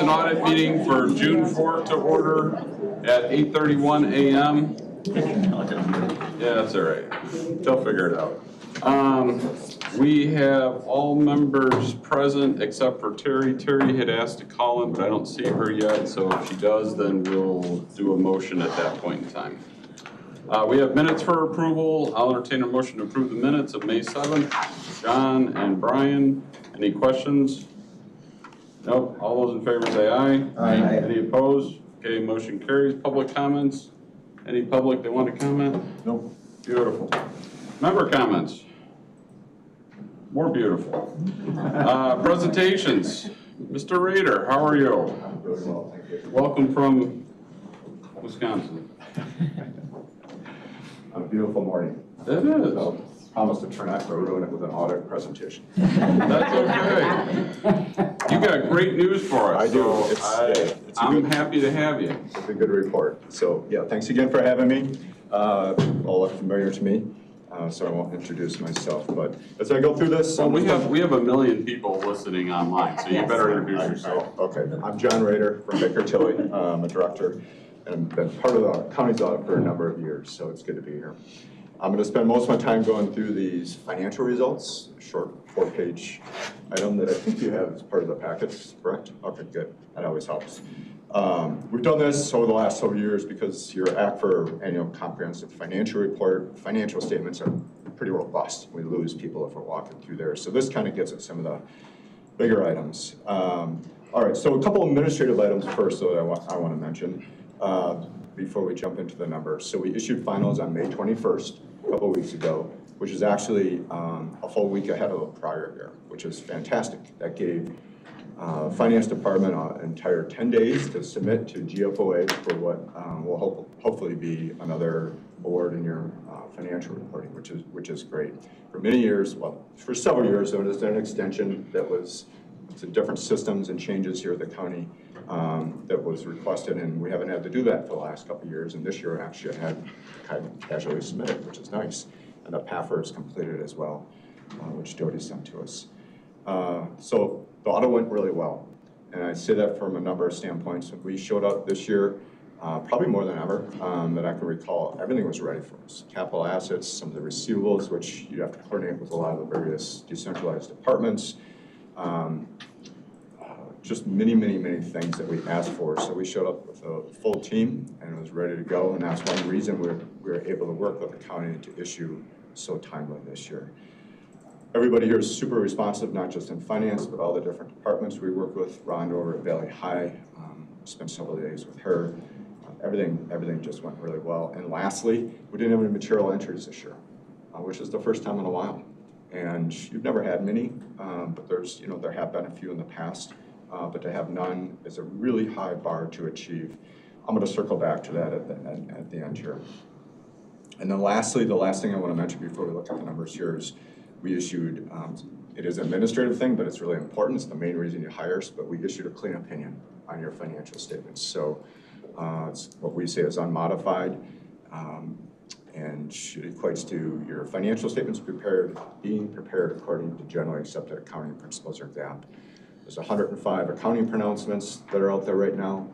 and audit meeting for June 4th to order at 8:31 a.m. Yeah, that's all right. They'll figure it out. We have all members present except for Terry. Terry had asked to call in, but I don't see her yet. So if she does, then we'll do a motion at that point in time. We have minutes for approval. I'll entertain a motion to approve the minutes of May 7th. John and Brian, any questions? Nope. All those in favor say aye. Aye. Any opposed? Okay, motion carries. Public comments? Any public that want to comment? Nope. Beautiful. Member comments? More beautiful. Presentations. Mr. Rader, how are you? I'm doing well, thank you. Welcome from Wisconsin. On a beautiful morning. It is. So, promise to try not to ruin it with an audit presentation. That's okay. You got great news for us. I do. So I'm happy to have you. It's a good report. So yeah, thanks again for having me. All look familiar to me, so I won't introduce myself. But as I go through this, Well, we have 1 million people listening online, so you better introduce yourself. Okay, I'm John Rader from Baker Tilly. I'm a director and been part of the county's audit for a number of years, so it's good to be here. I'm going to spend most of my time going through these financial results, a short 4-page item that I think you have as part of the packets, correct? Okay, good. That always helps. We've done this over the last several years because your Act for Annual Comprehensive Financial Report, financial statements are pretty robust. We lose people if we're walking through there. So this kind of gets at some of the bigger items. All right, so a couple administrative items first that I want to mention before we jump into the numbers. So we issued finals on May 21st, a couple weeks ago, which is actually a full week ahead of the prior year, which is fantastic. That gave Finance Department an entire 10 days to submit to GFOA for what will hopefully be another award in your financial reporting, which is great. For many years, well, for several years, there was an extension that was to different systems and changes here at the county that was requested, and we haven't had to do that for the last couple of years. And this year, actually, I had kind of casually submitted, which is nice. And the PAFR is completed as well, which Jody sent to us. So the audit went really well, and I say that from a number of standpoints. We showed up this year, probably more than ever, that I can recall. Everything was ready for us. Capital assets, some of the receivables, which you have to coordinate with a lot of the various decentralized departments. Just many things that we asked for. So we showed up with a full team and it was ready to go. And that's one reason we were able to work with the county to issue so timely this year. Everybody here is super responsive, not just in finance, but all the different departments we work with. Rhonda over at Valley High, spent several days with her. Everything just went really well. And lastly, we didn't have any material entries this year, which is the first time in a while. And you've never had many, but there's, there have been a few in the past. But to have none is a really high bar to achieve. I'm going to circle back to that at the end here. And then lastly, the last thing I want to mention before we look at the numbers here is we issued, it is an administrative thing, but it's really important. It's the main reason you hire us, but we issued a clean opinion on your financial statements. So it's what we say is unmodified, and it equates to your financial statements being prepared according to generally accepted accounting principles or GAAP. There's 105 accounting pronouncements that are out there right now.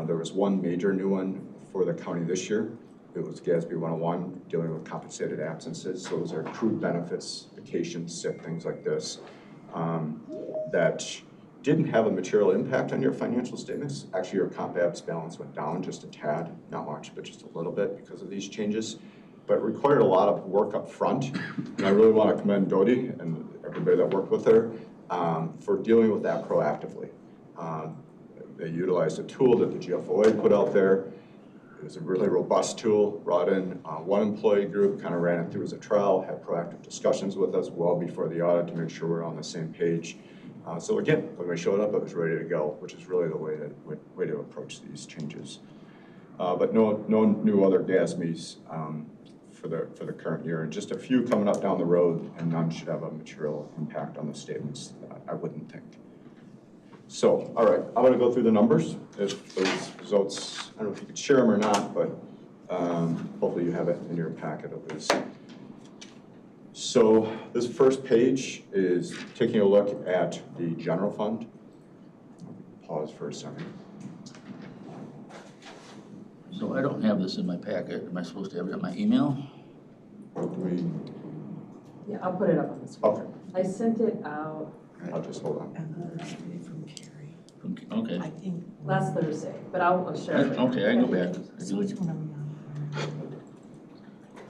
There was one major new one for the county this year. It was GASB 101, dealing with compensated absences. So those are accrued benefits, vacations, sick, things like this, that didn't have a material impact on your financial statements. Actually, your comp abs balance went down just a tad, not much, but just a little bit because of these changes. But it required a lot of work up front. And I really want to commend Dodie and everybody that worked with her for dealing with that proactively. They utilized a tool that the GFOA put out there. It was a really robust tool, brought in one employee group, kind of ran it through as a trial, had proactive discussions with us well before the audit to make sure we're on the same page. So again, when we showed up, it was ready to go, which is really the way to approach these changes. But no new other GASMEs for the current year, and just a few coming up down the road, and none should have a material impact on the statements, I wouldn't think. So, all right, I'm going to go through the numbers. If those results, I don't know if you could share them or not, but hopefully you have it in your packet at least. So this first page is taking a look at the general fund. pause for a second. So I don't have this in my packet. Am I supposed to have it in my email? Yeah, I'll put it up on the screen. Okay, I sent it out I'll just hold on. From Carrie. Okay. I think. last Thursday, but I'll share it. Okay, I can go back. So which one are we on?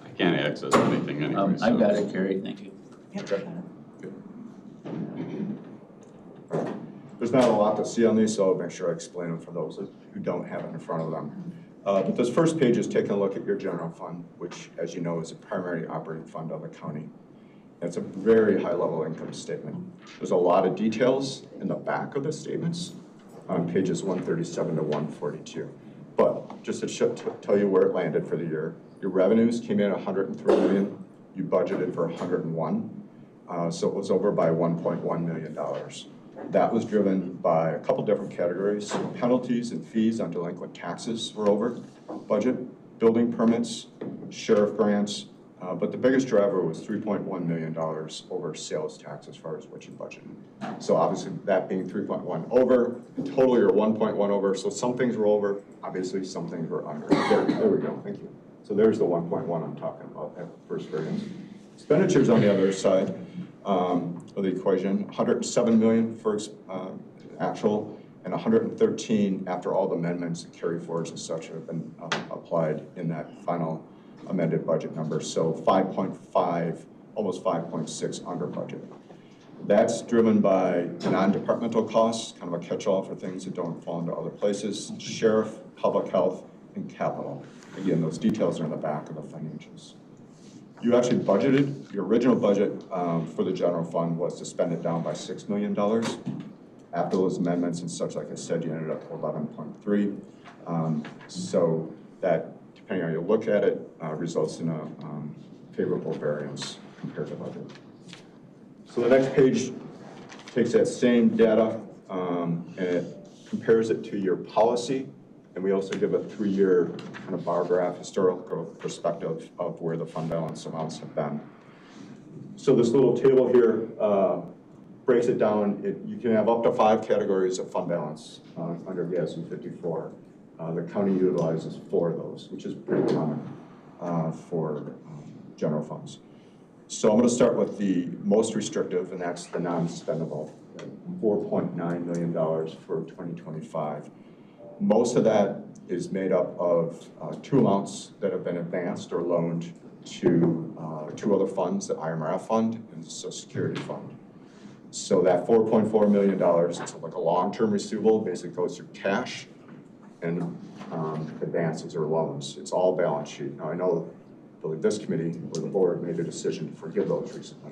I can't access anything anyway. I've got it, Carrie, thank you. Yep, Okay. got it. There's not a lot to see on these, so I'll make sure I explain them for those who don't have it in front of them. But this first page is taking a look at your general fund, which, as you know, is the primary operating fund of the county. It's a very high-level income statement. There's a lot of details in the back of the statements on pages 137 to 142. But just to tell you where it landed for the year, your revenues came in at $103 million. You budgeted for 101, so it was over by $1.1 million. That was driven by a couple different categories. Penalties and fees on delinquent taxes were over budget, building permits, sheriff grants, but the biggest driver was $3.1 million over sales tax as far as what you budgeted. So obviously that being 3.1 over, in total you're 1.1 over, so some things were over, obviously some things were under. There we go, thank you. So there's the 1.1 I'm talking about, that first variance. Expenditures on the other side of the equation, 107 million for actual, and 113 after all the amendments and carry forwards and such have been applied in that final amended budget number. So 5.5, almost 5.6 under budget. That's driven by non-departmental costs, kind of a catch-all for things that don't fall into other places, sheriff, public health, and capital. Again, those details are in the back of the financials. You actually budgeted, your original budget for the general fund was to spend it down by $6 million. After those amendments and such, like I said, you ended up at 11.3. So that, depending on how you look at it, results in a favorable variance compared to budget. So the next page takes that same data and it compares it to your policy. And we also give a 3-year kind of bar graph, historical perspective of where the fund balance amounts have been. So this little table here breaks it down. You can have up to 5 categories of fund balance under GASB 54. The county utilizes 4 of those, which is pretty common for general funds. So I'm going to start with the most restrictive, and that's the non-spendable, $4.9 million for 2025. Most of that is made up of 2 amounts that have been advanced or loaned to 2 other funds, the IMRF fund and the Social Security fund. So that $4.4 million, it's like a long-term receivable, basically goes through cash and advances or loans. It's all balance sheet. Now I know this committee or the board made a decision to forgive those recently.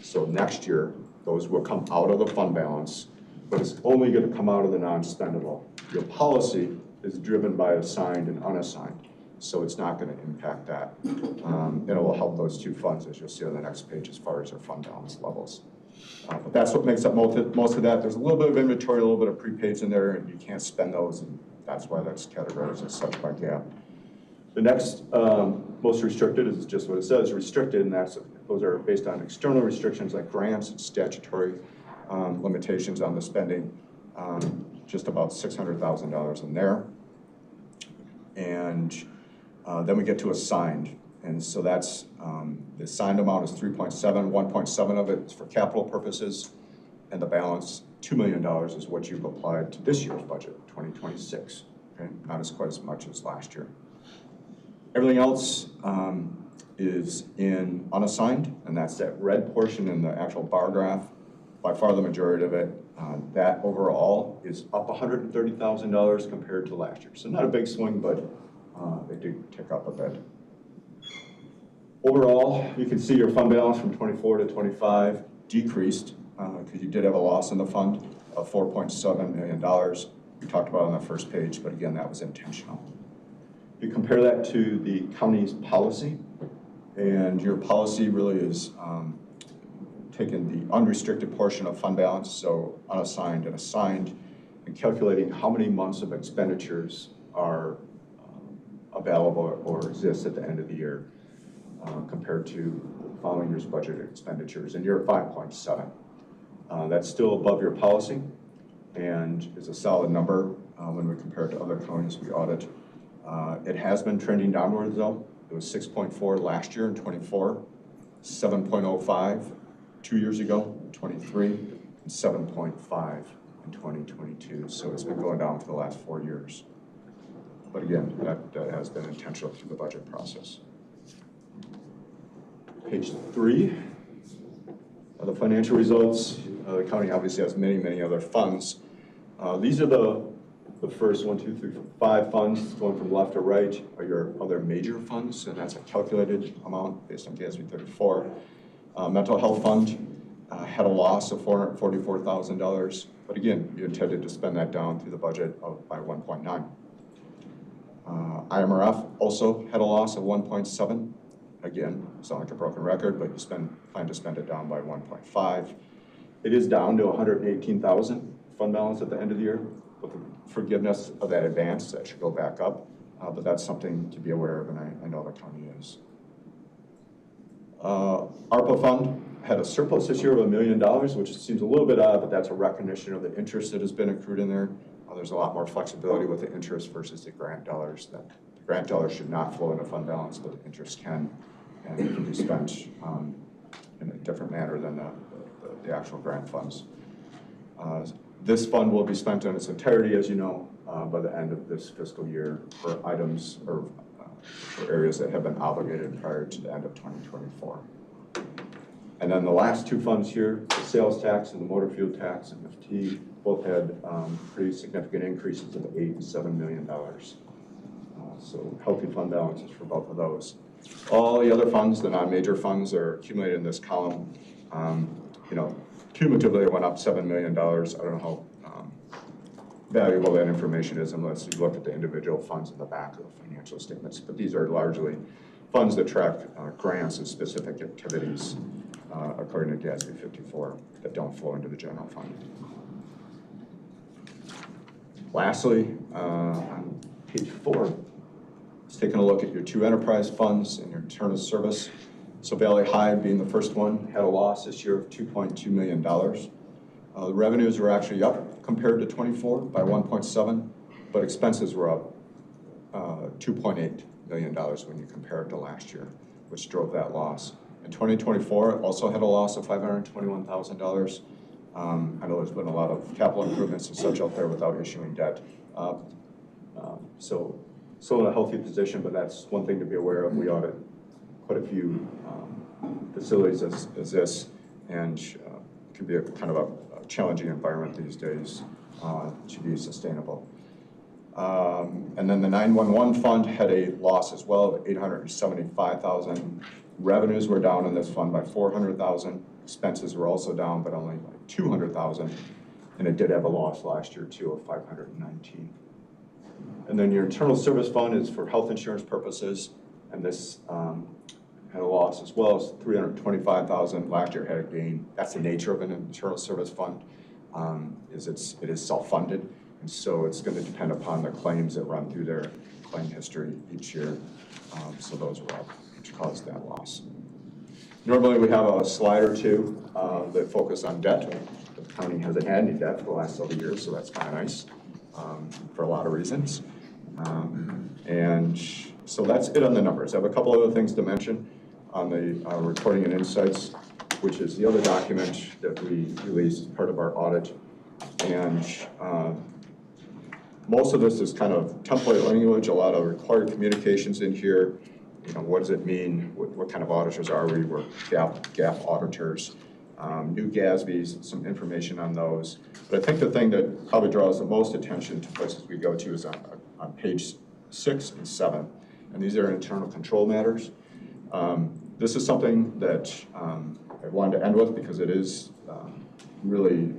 So next year, those will come out of the fund balance, but it's only going to come out of the non-spendable. Your policy is driven by assigned and unassigned, so it's not going to impact that. And it will help those 2 funds, as you'll see on the next page, as far as their fund balance levels. But that's what makes up most of that. There's a little bit of inventory, a little bit of prepaids in there, and you can't spend those, and that's why that's categorized as such by GAAP. The next most restricted is just what it says, restricted, and those are based on external restrictions like grants and statutory limitations on the spending. Just about $600,000 in there. And then we get to assigned. And so that's, the assigned amount is 3.7, 1.7 of it is for capital purposes, and the balance, $2 million, is what you've applied to this year's budget, 2026. Okay? Not as quite as much as last year. Everything else is in unassigned, and that's that red portion in the actual bar graph. By far the majority of it, that overall is up $130,000 compared to last year. So not a big swing, but they do tick up a bit. Overall, you can see your fund balance from 24 to 25 decreased because you did have a loss in the fund of $4.7 million. We talked about it on the first page, but again, that was intentional. You compare that to the county's policy, and your policy really is taking the unrestricted portion of fund balance, so unassigned and assigned, and calculating how many months of expenditures are available or exist at the end of the year compared to the following year's budgeted expenditures, and you're at 5.7. That's still above your policy, and is a solid number when we compare it to other counties we audit. It has been trending downwards though. It was 6.4 last year in 24, 7.05 2 years ago, 23, and 7.5 in 2022. So it's been going down for the last 4 years. But again, that has been intentional through the budget process. Page 3, the financial results. The county obviously has many other funds. These are the first 1, 2, 3, 4, 5 funds going from left to right are your other major funds, and that's a calculated amount based on GASB 34. Mental health fund had a loss of $444,000, but again, you intended to spend that down through the budget by 1.9. IMRF also had a loss of 1.7. Again, sound like a broken record, but you plan to spend it down by 1.5. It is down to 118,000 fund balance at the end of the year. With the forgiveness of that advance, that should go back up, but that's something to be aware of, and I know the county is. ARPA fund had a surplus this year of $1 million, which seems a little bit odd, but that's a recognition of the interest that has been accrued in there. There's a lot more flexibility with the interest versus the grant dollars. The grant dollars should not flow into fund balance, but the interest can, and it can be spent in a different manner than the actual grant funds. This fund will be spent in its entirety, as you know, by the end of this fiscal year for items or for areas that have been obligated prior to the end of 2024. And then the last 2 funds here, the sales tax and the motor fuel tax and FT, both had pretty significant increases of $8 and $7 million. So healthy fund balances for both of those. All the other funds, the non-major funds, are accumulated in this column. Cumulatively it went up $7 million. I don't know how valuable that information is unless you look at the individual funds in the back of the financial statements. But these are largely funds that track grants and specific activities according to GASB 54 that don't flow into the general fund. Lastly, on page 4, it's taking a look at your 2 enterprise funds and your internal service. So Valley High, being the first one, had a loss this year of $2.2 million. The revenues were actually up compared to 24 by 1.7, but expenses were up $2.8 million when you compare it to last year, which drove that loss. In 2024, it also had a loss of $521,000. I know there's been a lot of capital improvements and such out there without issuing debt. So still in a healthy position, but that's one thing to be aware of. We audit quite a few facilities as this, and it can be a kind of a challenging environment these days to be sustainable. And then the 911 fund had a loss as well of $875,000. Revenues were down in this fund by $400,000. Expenses were also down, but only by $200,000. And it did have a loss last year too of $519,000. And then your internal service fund is for health insurance purposes, and this had a loss as well as $325,000. Last year had a gain. That's the nature of an internal service fund. It is self-funded, and so it's going to depend upon the claims that run through their claim history each year. So those were up, which caused that loss. Normally we have a slide or two that focus on debt. The county hasn't had any debt for the last several years, so that's kind of nice for a lot of reasons. And so that's it on the numbers. I have a couple other things to mention on the reporting and insights, which is the other document that we released as part of our audit. And most of this is kind of template language, a lot of required communications in here. What does it mean? What kind of auditors are we? We're GAAP auditors. New GASBs, some information on those. But I think the thing that probably draws the most attention to places we go to is on page 6 and 7. And these are internal control matters. This is something that I wanted to end with because it is really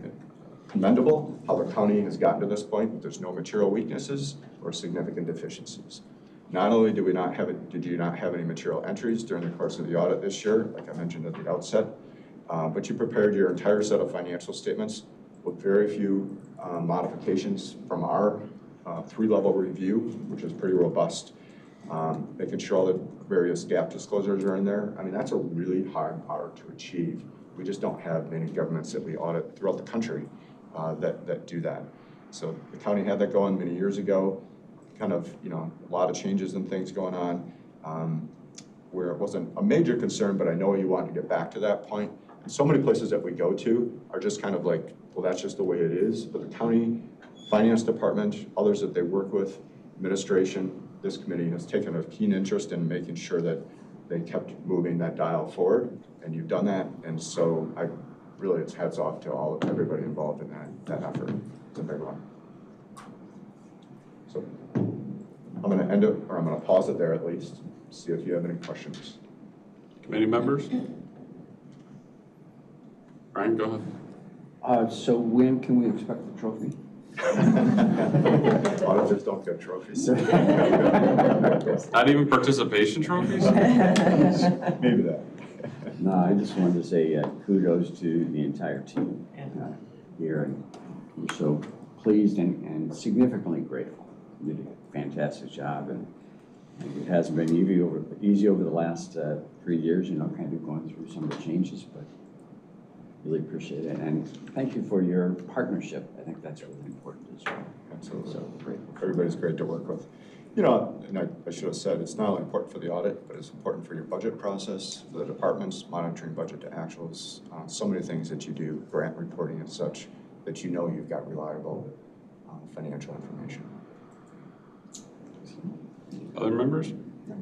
commendable how the county has gotten to this point, but there's no material weaknesses or significant deficiencies. Not only did you not have any material entries during the course of the audit this year, like I mentioned at the outset, but you prepared your entire set of financial statements with very few modifications from our 3-level review, which is pretty robust. Making sure all the various GAAP disclosures are in there. I mean, that's a really hard part to achieve. We just don't have many governments that we audit throughout the country that do that. So the county had that going many years ago, kind of, a lot of changes and things going on, where it wasn't a major concern, but I know you want to get back to that point. And so many places that we go to are just kind of like, well, that's just the way it is. But the county finance department, others that they work with, administration, this committee has taken a keen interest in making sure that they kept moving that dial forward, and you've done that. And so it's hats off to everybody involved in that effort. It's a big one. So I'm going to end it, or I'm going to pause it there at least, see if you have any questions. Committee members? Brian, go ahead. So when can we expect the trophy? Auditors don't get trophies. Not even participation trophies? Maybe that. No, I just wanted to say kudos to the entire team here. And we're so pleased and significantly grateful. You did a fantastic job, and it hasn't been easy over the last 3 years, kind of going through some of the changes, but really appreciate it. And thank you for your partnership. I think that's really important as well. Absolutely. So great. Everybody's great to work with. And I should have said, it's not only important for the audit, but it's important for your budget process, for the departments, monitoring budget to actuals, so many things that you do, grant reporting and such, that you've got reliable financial information. Other members?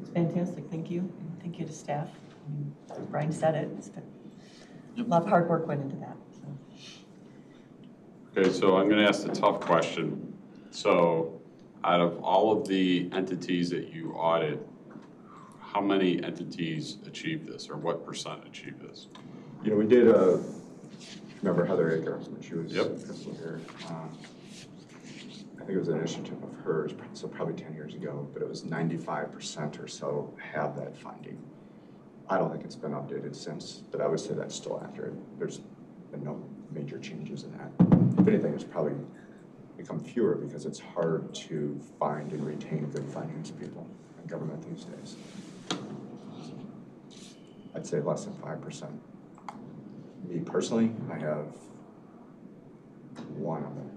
It's fantastic, thank you. And thank you to staff. As Brian said it, a lot of hard work went into that. So. Okay, so I'm going to ask the tough question. So out of all of the entities that you audit, how many entities achieve this, or what percent achieve this? We did remember Heather Aker when she was principal here. I think it was an initiative of hers, so probably 10 years ago, but it was 95% or so have that finding. I don't think it's been updated since, but I would say that's still accurate. There's been no major changes in that. If anything, it's probably become fewer because it's hard to find and retain good finance people in government these days. I'd say less than 5%. Me personally, I have one of them.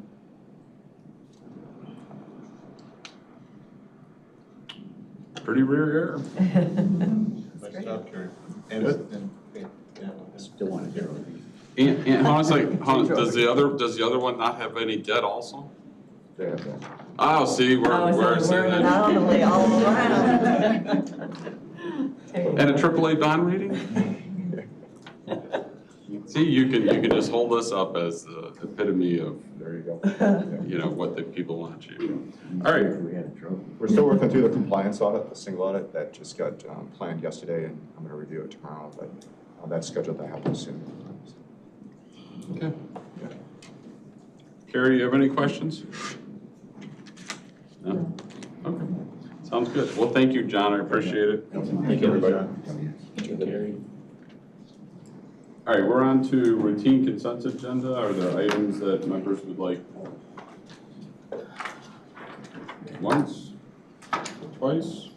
Pretty rare error. Nice job, Kerry. Still want to hear it. And honestly, does the other one not have any debt also? They have that. Oh, see, we're saying that. Anomaly all around. And a AAA bond rating? See, you can just hold us up as the epitome of, There you go. what the people want to achieve. All right. We had a trophy. We're still working through the compliance audit, the single audit that just got planned yesterday, and I'm going to review it tomorrow, but that's scheduled to happen soon. Okay. Carrie, you have any questions? No? Okay. Sounds good. Well, thank you, John. I appreciate it. Thank you, everybody. All right, we're on to routine consent agenda. Are there items that members would like? Once? Twice?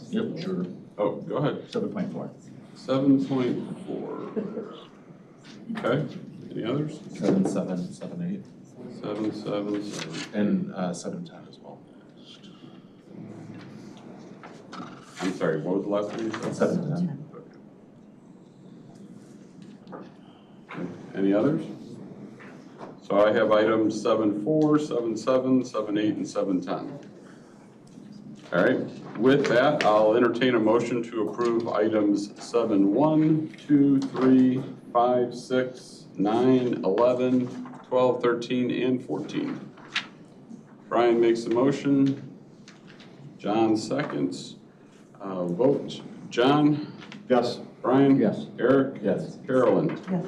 Yep, sure. Oh, go ahead. 7.4. 7.4. Okay, any others? 7, 7, 7, 7, 7, 7. 8, and 7, 10 as well. I'm sorry, what was the last one you said? 7, 10. Okay. Any others? So I have items 7.4, 7.7, 7.8, and 7.10. All right, with that, I'll entertain a motion to approve items 7.1, 2, 3, 5, 6, 9, 11, 12, 13, and 14. Brian makes the motion. John seconds. Vote. John? Yes. Brian? Yes. Eric? Yes. Carolyn? Yes.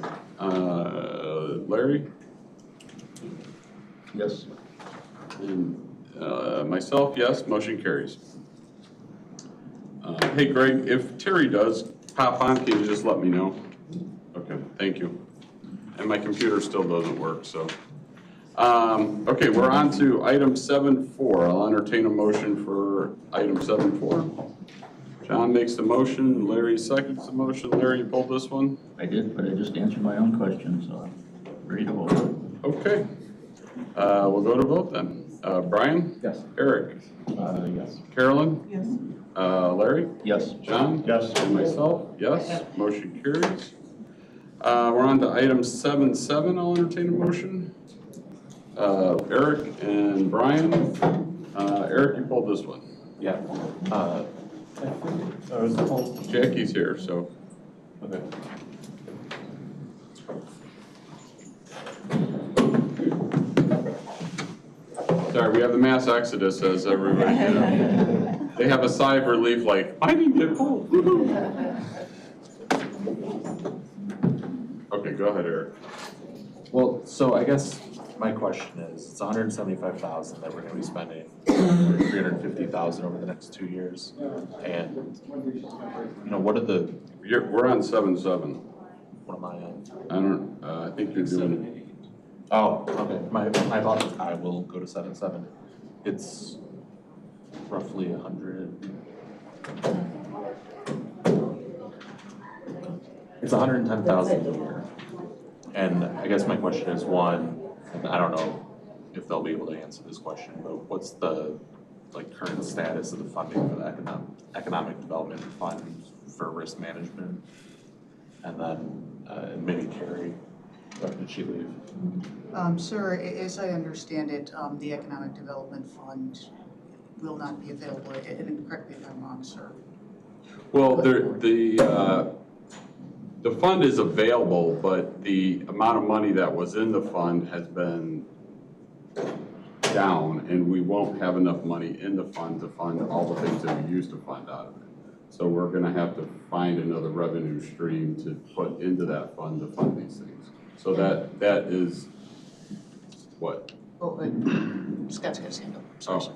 Larry? Yes. And myself, yes, motion carries. Hey Greg, if Terry does pop on, can you just let me know? Okay, thank you. And my computer still doesn't work, so. Okay, we're on to item 7.4. I'll entertain a motion for item 7.4. John makes the motion, Larry seconds the motion. Larry, you pulled this one? I did, but I just answered my own question, so I'm ready to vote. Okay. We'll go to vote then. Brian? Yes. Eric? Yes. Carolyn? Yes. Larry? Yes. John? Yes. And myself, yes. Motion carries. We're on to item 7.7. I'll entertain a motion. Eric and Brian. Eric, you pulled this one. Yeah. I was told. Jackie's here, so. Okay. Sorry, we have the mass exodus, as everybody, they have a sigh of relief like, I didn't get pulled. Okay, go ahead, Eric. Well, so I guess my question is, it's $175,000 that we're gonna be spending, $350,000 over the next 2 years. And, you know, what are the, We're on 7.7. what am I on? I think you're doing, Oh, okay, my apologies, I will go to 7.7. It's roughly 100. It's 110,000 a year. And I guess my question is, one, and I don't know if they'll be able to answer this question, but what's the current status of the funding for the economic development fund for risk management? And then maybe Carrie, or did she leave? Sir, as I understand it, the Economic Development Fund will not be available, and correct me if I'm wrong, sir. well, the fund is available, but the amount of money that was in the fund has been down, and we won't have enough money in the fund to fund all the things that we used to fund out of it. So we're gonna have to find another revenue stream to put into that fund to fund these things. So that is what? Oh, Scott's got his hand up, I'm sorry, sir.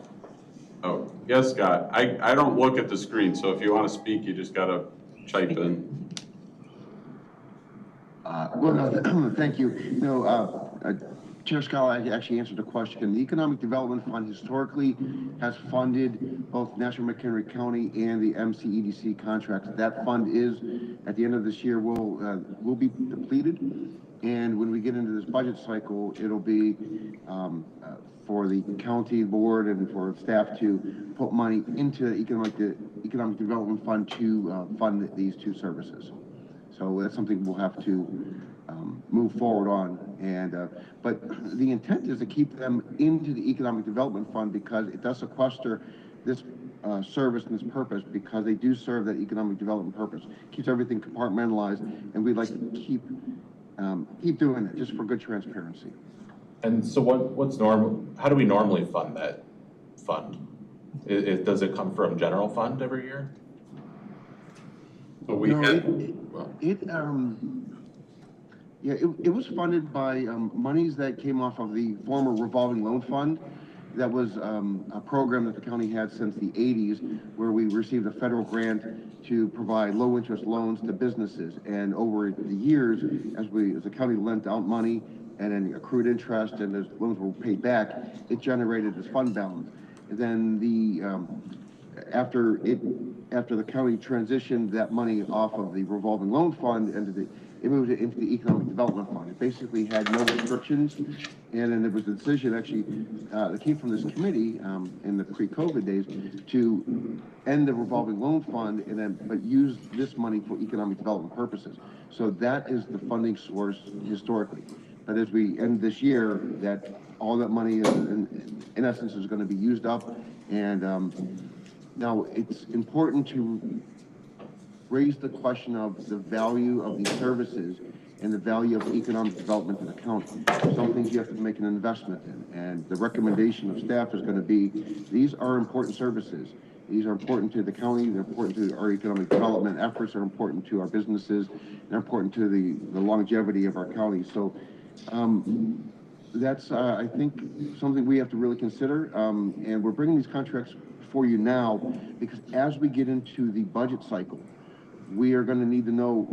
Oh, yes, Scott. I don't look at the screen, so if you want to speak, you just gotta pipe in. Well, no, thank you. No, Chair Scott actually answered the question. The Economic Development Fund historically has funded both National McHenry County and the MCEDC contracts. That fund is, at the end of this year, will be depleted. And when we get into this budget cycle, it'll be for the county board and for staff to put money into the Economic Development Fund to fund these two services. So that's something we'll have to move forward on. And but the intent is to keep them into the Economic Development Fund because it does sequester this service and this purpose because they do serve that economic development purpose. Keeps everything compartmentalized, and we'd like to keep doing it just for good transparency. And so what's normal? How do we normally fund that fund? Does it come from general fund every year? But we It was funded by monies that came off of the former revolving loan fund. That was a program that the county had since the 80s, where we received a federal grant to provide low interest loans to businesses. And over the years, as the county lent out money and then accrued interest and those loans were paid back, it generated this fund balance. And then after the county transitioned that money off of the revolving loan fund it moved it into the Economic Development Fund. It basically had no restrictions, and then there was a decision actually that came from this committee in the pre-COVID days to end the revolving loan fund but use this money for economic development purposes. So that is the funding source historically. But as we end this year, that all that money is in essence is going to be used up, and now it's important to raise the question of the value of these services and the value of economic development to the county. Some things you have to make an investment in, and the recommendation of staff is going to be, these are important services. These are important to the county, they're important to our economic development efforts, are important to our businesses, they're important to the longevity of our county. So that's, I think, something we have to really consider, and we're bringing these contracts for you now because as we get into the budget cycle, we are going to need to know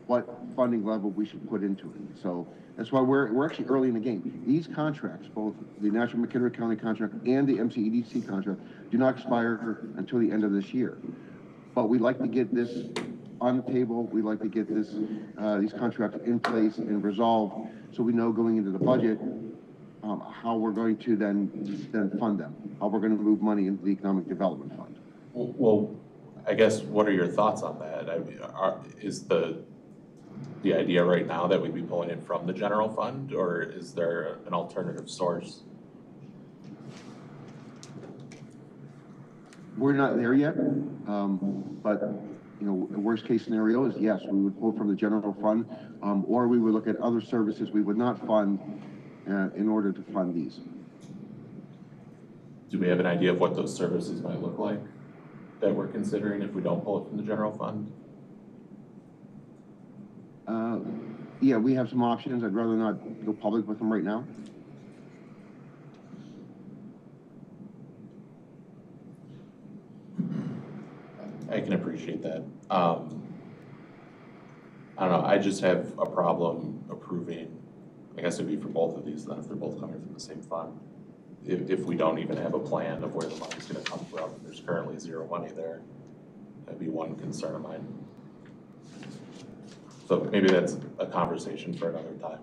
what funding level we should put into it. So that's why we're actually early in the game. These contracts, both the National McHenry County contract and the MCEDC contract, do not expire until the end of this year. But we'd like to get this on the table. We'd like to get this, these contracts in place and resolved, so we know going into the budget, how we're going to then fund them, how we're gonna move money into the Economic Development Fund. Well, I guess, what are your thoughts on that? I mean, is the idea right now that we'd be pulling it from the general fund, or is there an alternative source? We're not there yet, but, you know, the worst case scenario is, yes, we would pull from the general fund, or we would look at other services we would not fund in order to fund these. Do we have an idea of what those services might look like that we're considering if we don't pull it from the general fund? Yeah, we have some options. I'd rather not go public with them right now. I can appreciate that. I don't know, I just have a problem approving, I guess it'd be for both of these then, if they're both coming from the same fund. If we don't even have a plan of where the money's gonna come from, there's currently zero money there. That'd be one concern of mine. So maybe that's a conversation for another time.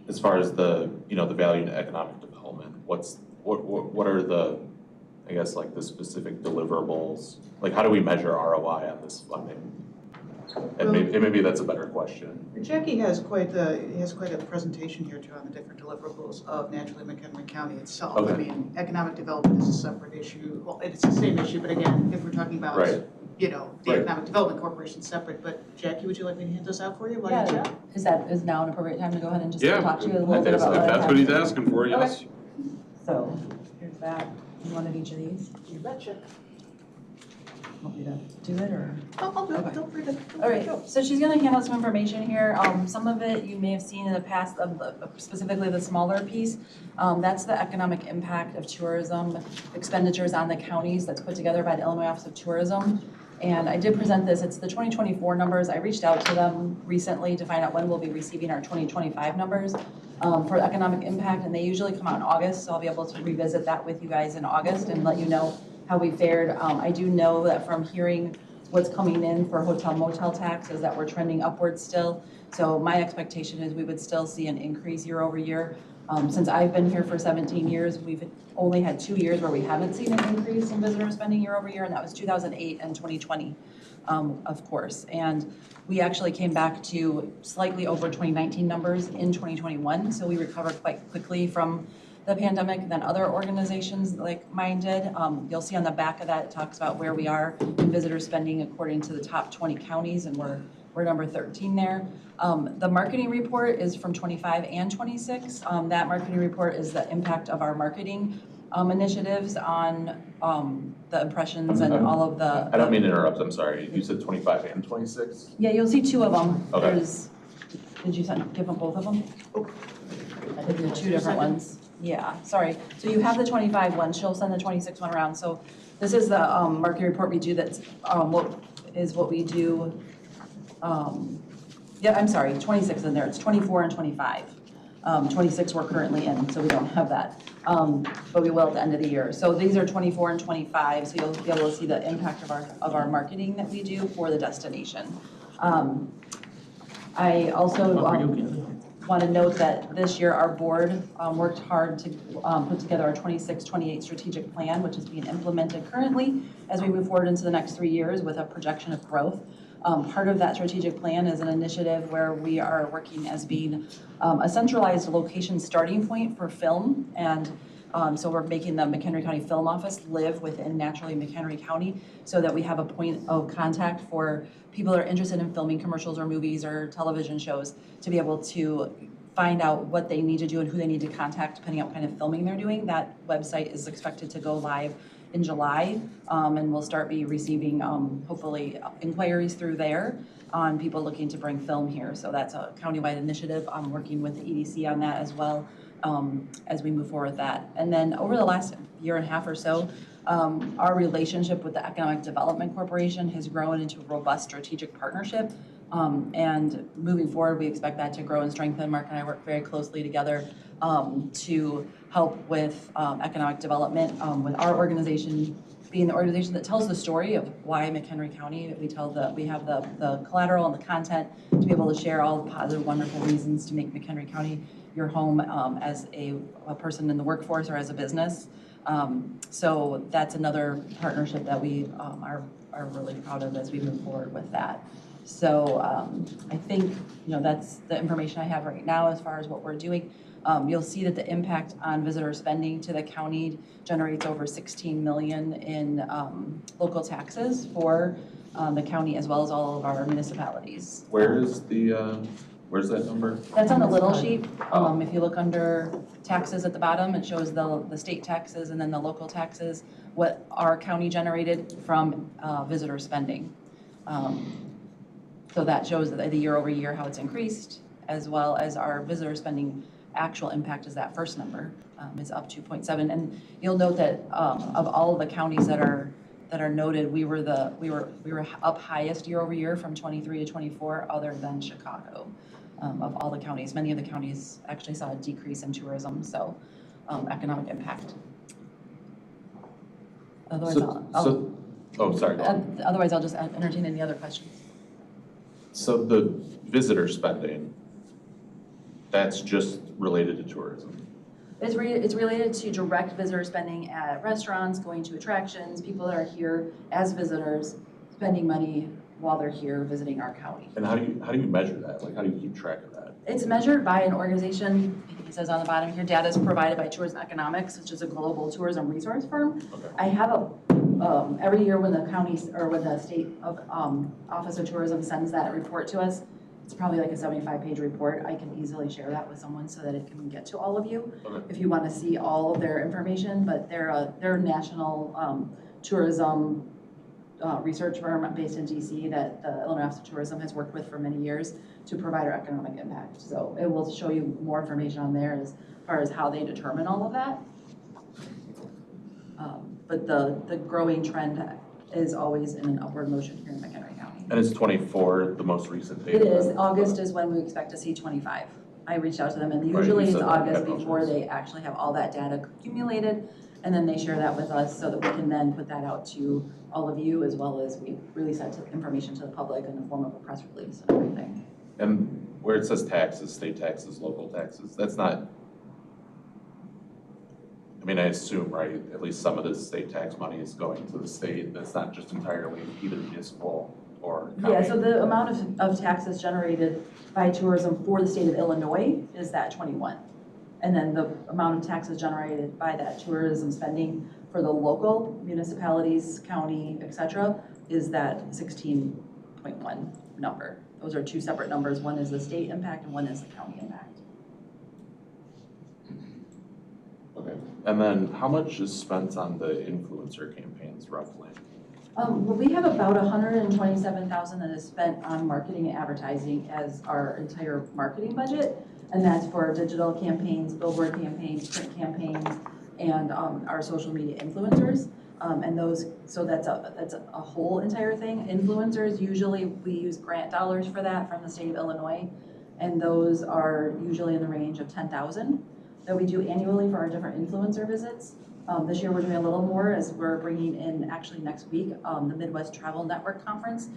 As far as the, you know, the value in economic development, what are the, I guess, like the specific deliverables? Like, how do we measure ROI on this funding? And maybe that's a better question. Jackie has quite a presentation here too on the different deliverables of naturally McHenry County itself. Okay. I mean, economic development is a separate issue. Well, it's the same issue, but again, if we're talking about, Right. you know, the Right. Economic Development Corporation separate, but Jackie, would you like me to hand this out for you? Why Yeah, don't you? is now an appropriate time to go ahead and just Yeah, talk to you a I little bit think so. about If what I that's have? what he's asking for, yes. So, here's that, you wanted each of these? You betcha. Want me to do it, or? Oh, no, Okay. feel free to. All right, so she's gonna hand out some information here. Some of it you may have seen in the past, specifically the smaller piece. That's the economic impact of tourism expenditures on the counties that's put together by the Illinois Office of Tourism. And I did present this, it's the 2024 numbers. I reached out to them recently to find out when we'll be receiving our 2025 numbers for economic impact, and they usually come out in August, so I'll be able to revisit that with you guys in August and let you know how we fared. I do know that from hearing what's coming in for hotel motel tax is that we're trending upwards still. So my expectation is we would still see an increase year over year. Since I've been here for 17 years, we've only had 2 years where we haven't seen an increase in visitor spending year over year, and that was 2008 and 2020, of course. And we actually came back to slightly over 2019 numbers in 2021, so we recovered quite quickly from the pandemic than other organizations like mine did. You'll see on the back of that, it talks about where we are in visitor spending according to the top 20 counties, and we're number 13 there. The marketing report is from 25 and 26. That marketing report is the impact of our marketing initiatives on the impressions and all of the. I don't mean to interrupt, I'm sorry. You said 25 and 26? Yeah, you'll see 2 of them. Okay. Did you give them both of them? I think there are 2 different ones. Yeah, sorry. So you have the 25 one, she'll send the 26 one around. So this is the marketing report we do that's what we do. Yeah, I'm sorry, 26 in there. It's 24 and 25. 26 we're currently in, so we don't have that. But we will at the end of the year. So these are 24 and 25, so you'll be able to see the impact of our marketing that we do for the destination. I also want to note that this year our board worked hard to put together our 26-28 strategic plan, which is being implemented currently as we move forward into the next 3 years with a projection of growth. Part of that strategic plan is an initiative where we are working as being a centralized location starting point for film, and so we're making the McHenry County Film Office live within naturally McHenry County so that we have a point of contact for people that are interested in filming commercials or movies or television shows to be able to find out what they need to do and who they need to contact depending on what kind of filming they're doing. That website is expected to go live in July, and we'll start be receiving hopefully inquiries through there on people looking to bring film here. So that's a countywide initiative. I'm working with the EDC on that as well as we move forward with that. And then over the last year and a half or so, our relationship with the Economic Development Corporation has grown into a robust strategic partnership. And moving forward, we expect that to grow and strengthen. Mark and I work very closely together to help with economic development, with our organization being the organization that tells the story of why McHenry County. We have the collateral and the content to be able to share all the positive, wonderful reasons to make McHenry County your home as a person in the workforce or as a business. So that's another partnership that we are really proud of as we move forward with that. So I think, that's the information I have right now as far as what we're doing. You'll see that the impact on visitor spending to the county generates over 16 million in local taxes for the county as well as all of our municipalities. Where's that number? That's on the little sheet. If you look under taxes at the bottom, it shows the state taxes and then the local taxes, what our county generated from visitor spending. So that shows that the year over year how it's increased, as well as our visitor spending actual impact is that first number is up 2.7. And you'll note that of all of the counties that are noted, we were up highest year over year from 23 to 24, other than Chicago. Of all the counties, many of the counties actually saw a decrease in tourism, so economic impact. Otherwise, otherwise I'll just entertain any other questions. So the visitor spending, that's just related to tourism? It's related to direct visitor spending at restaurants, going to attractions, people that are here as visitors, spending money while they're here visiting our county. And how do you measure that? Like, how do you keep track of that? It's measured by an organization. It says on the bottom here, data is provided by Tourism Economics, which is a global tourism resource firm. Okay. I have every year when the county or when the state of Office of Tourism sends that report to us, it's probably like a 75-page report. I can easily share that with someone so that it can get to all of you. Okay. If you want to see all of their information. But they're a national tourism research firm based in DC that the Illinois Office of Tourism has worked with for many years to provide our economic impact. So it will show you more information on there as far as how they determine all of that. But the growing trend is always in an upward motion here in McHenry County. And is 24 the most recent data? It is. August is when we expect to see 25. I reached out to them, and Right, usually you it's said that August in before motions. they actually have all that data accumulated, and then they share that with us so that we can then put that out to all of you, as well as we release that information to the public in the form of a press release and everything. And where it says taxes, state taxes, local taxes, that's not, I mean, I assume, right, at least some of the state tax money is going to the state. That's not just entirely either municipal or county. Yeah, so the amount of taxes generated by tourism for the state of Illinois is that 21. And then the amount of taxes generated by that tourism spending for the local municipalities, county, et cetera, is that 16.1 number. Those are two separate numbers. One is the state impact and one is the county impact. Okay. And then how much is spent on the influencer campaigns roughly? Well, we have about $127,000 that is spent on marketing and advertising as our entire marketing budget. And that's for digital campaigns, billboard campaigns, print campaigns, and our social media influencers. And those, so that's a whole entire thing. Influencers, usually we use grant dollars for that from the state of Illinois. And those are usually in the range of $10,000 that we do annually for our different influencer visits. This year we're doing a little more as we're bringing in, actually next week, the Midwest Travel Network Conference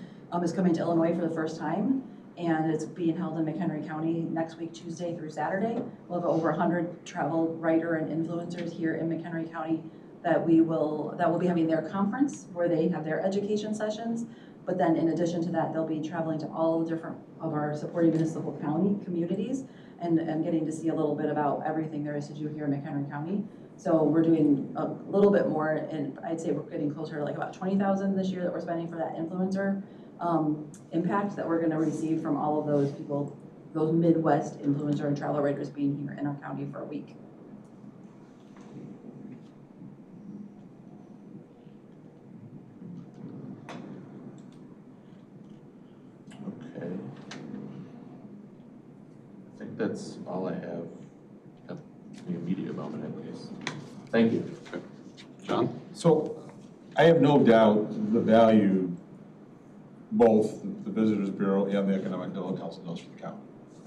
is coming to Illinois for the first time. And it's being held in McHenry County next week, Tuesday through Saturday. We'll have over 100 travel writer and influencers here in McHenry County that will be having their conference where they have their education sessions. But then in addition to that, they'll be traveling to all different of our supporting municipal county communities and getting to see a little bit about everything there is to do here in McHenry County. So we're doing a little bit more, and I'd say we're getting closer to like about $20,000 this year that we're spending for that influencer impact that we're going to receive from all of those people, those Midwest influencer and travel writers being here in our county for a week. Okay. I think that's all I have at the immediate moment at least. Thank you. John? So I have no doubt the value both the Visitors Bureau and the Economic Development Council does for the county.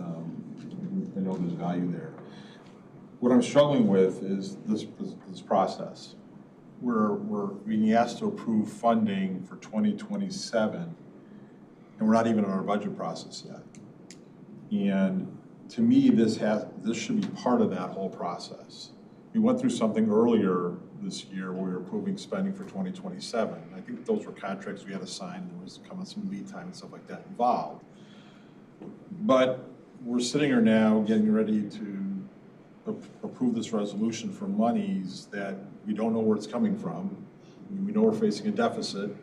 I know there's value there. What I'm struggling with is this process. We're being asked to approve funding for 2027, and we're not even in our budget process yet. And to me, this should be part of that whole process. We went through something earlier this year where we were approving spending for 2027. I think those were contracts we had to sign. There was coming some lead time and stuff like that involved. But we're sitting here now getting ready to approve this resolution for monies that we don't know where it's coming from. We know we're facing a deficit.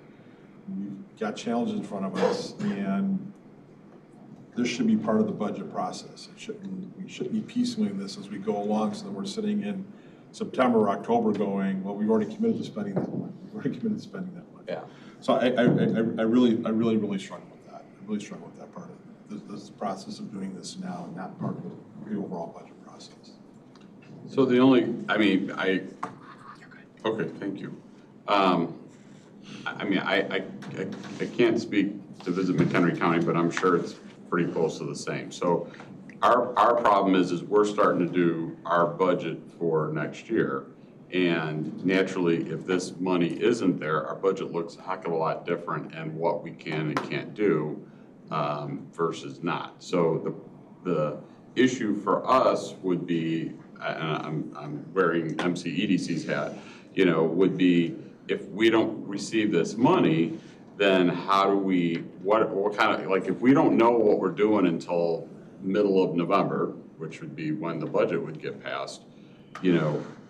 We've got challenges in front of us, and this should be part of the budget process. We shouldn't be piecemealing this as we go along so that we're sitting in September or October going, well, we've already committed to spending that money. We've already committed to spending that money. Yeah. So I really struggle with that. I really struggle with that part of it. This process of doing this now and not part of the overall budget process. So the only, okay, thank you. I can't speak to visit McHenry County, but I'm sure it's pretty close to the same. So our problem is we're starting to do our budget for next year. And naturally, if this money isn't there, our budget looks a heck of a lot different and what we can and can't do versus not. So the issue for us would be, and I'm wearing MCEDC's hat, would be if we don't receive this money, then how do we, what kind of, like if we don't know what we're doing until middle of November, which would be when the budget would get passed,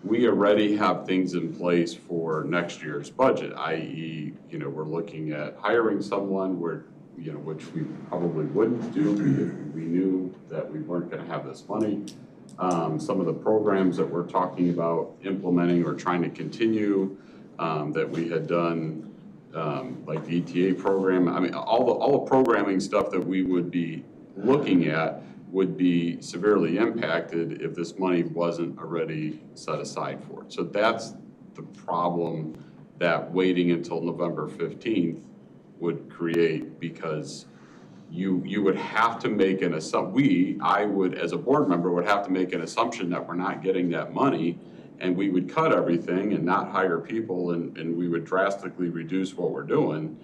we already have things in place for next year's budget, i.e., we're looking at hiring someone which we probably wouldn't do if we knew that we weren't going to have this money. Some of the programs that we're talking about implementing or trying to continue that we had done, like the ETA program. All the programming stuff that we would be looking at would be severely impacted if this money wasn't already set aside for it. So that's the problem that waiting until November 15th would create, because you would have to make an assumption, I would, as a board member, would have to make an assumption that we're not getting that money, and we would cut everything and not hire people, and we would drastically reduce what we're doing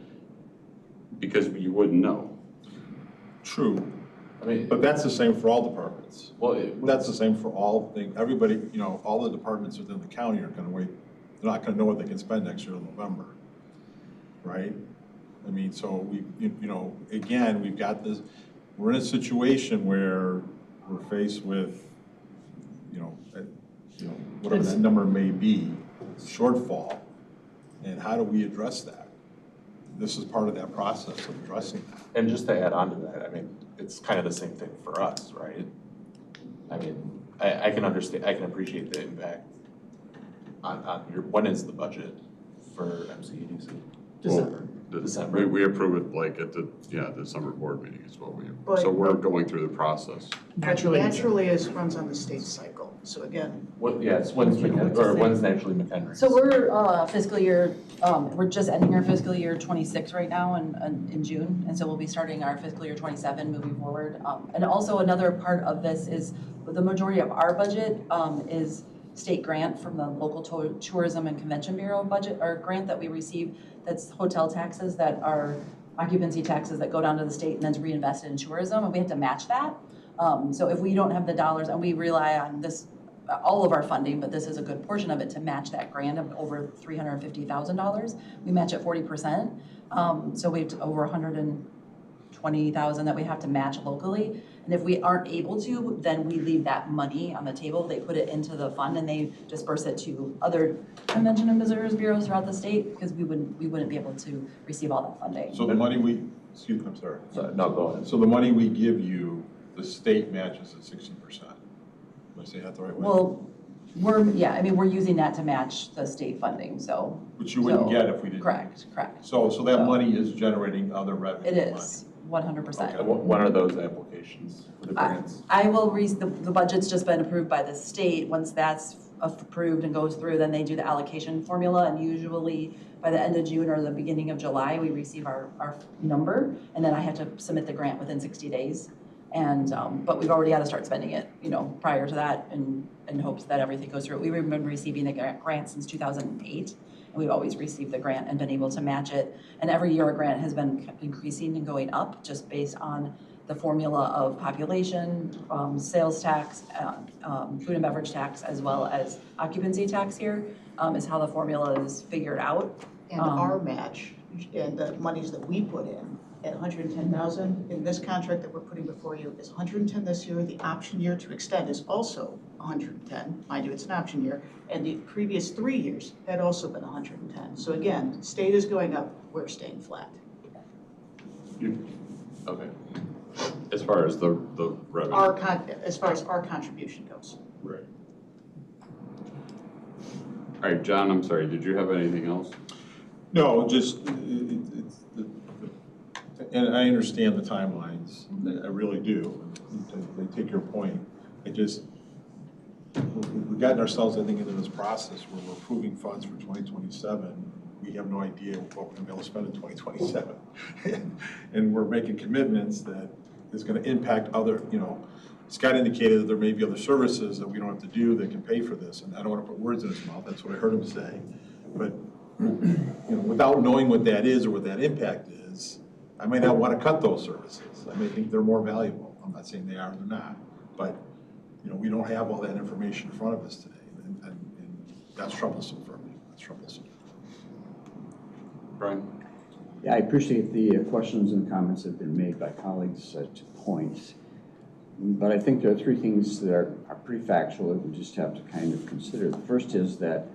because you wouldn't know. True. But that's the same for all departments. Well, that's the same for all things. Everybody, all the departments within the county are going to wait. They're not going to know what they can spend next year in November, right? So again, we've got this. We're in a situation where we're faced with, whatever that number may be, shortfall, and how do we address that? This is part of that process of addressing that. And just to add on to that, it's kind of the same thing for us, right? I can understand, I can appreciate the impact on your, when is the budget for MCEDC? December. We approve it like at the December board meeting is what we, But- so we're going through the process. Naturally, it runs on the state cycle. So again, When's McHenry, or when's naturally McHenry? So we're fiscal year, we're just ending our fiscal year 26 right now in June, and so we'll be starting our fiscal year 27 moving forward. And also another part of this is the majority of our budget is state grant from the local tourism and convention bureau budget, or grant that we receive, that's hotel taxes that are occupancy taxes that go down to the state and then reinvested in tourism, and we have to match that. So if we don't have the dollars, and we rely on this, all of our funding, but this is a good portion of it to match that grant of over $350,000. We match at 40%. So we have over $120,000 that we have to match locally. And if we aren't able to, then we leave that money on the table. They put it into the fund and they disperse it to other convention and visitors bureaus throughout the state, because we wouldn't be able to receive all that funding. So the money I'm sorry. No, go ahead. So the money we give you, the state matches at 60%. Am I saying that the right way? Well, we're using that to match the state funding, so. Which you wouldn't get if we didn't. Correct. So that money is generating other revenue. It is, 100%. When are those applications for the grants? I will the budget's just been approved by the state. Once that's approved and goes through, then they do the allocation formula, and usually by the end of June or the beginning of July, we receive our number, and then I have to submit the grant within 60 days. And, but we've already got to start spending it, prior to that in hopes that everything goes through. We've been receiving the grant since 2008, and we've always received the grant and been able to match it. And every year a grant has been increasing and going up just based on the formula of population, sales tax, food and beverage tax, as well as occupancy tax here, is how the formula is figured out. And our match, and the monies that we put in, at 110,000, in this contract that we're putting before you is 110 this year. The option year to extend is also 110. Mind you, it's an option year. And the previous 3 years had also been 110. So again, state is going up, we're staying flat. Okay. As far as the revenue. As far as our contribution goes. Right. All right, John, I'm sorry, did you have anything else? No, just, and I understand the timelines, I really do. I take your point. We've gotten ourselves, I think, into this process where we're approving funds for 2027. We have no idea what we're gonna be able to spend in 2027. And we're making commitments that is gonna impact other, Scott indicated that there may be other services that we don't have to do that can pay for this. And I don't wanna put words in his mouth, that's what I heard him say. But, without knowing what that is or what that impact is, I may not wanna cut those services. I may think they're more valuable. I'm not saying they are or they're not. But, we don't have all that information in front of us today. And that's troublesome for me. That's troublesome. Brian? Yeah, I appreciate the questions and comments that have been made by colleagues to points. But I think there are three things that are pretty factual that we just have to kind of consider. The first is that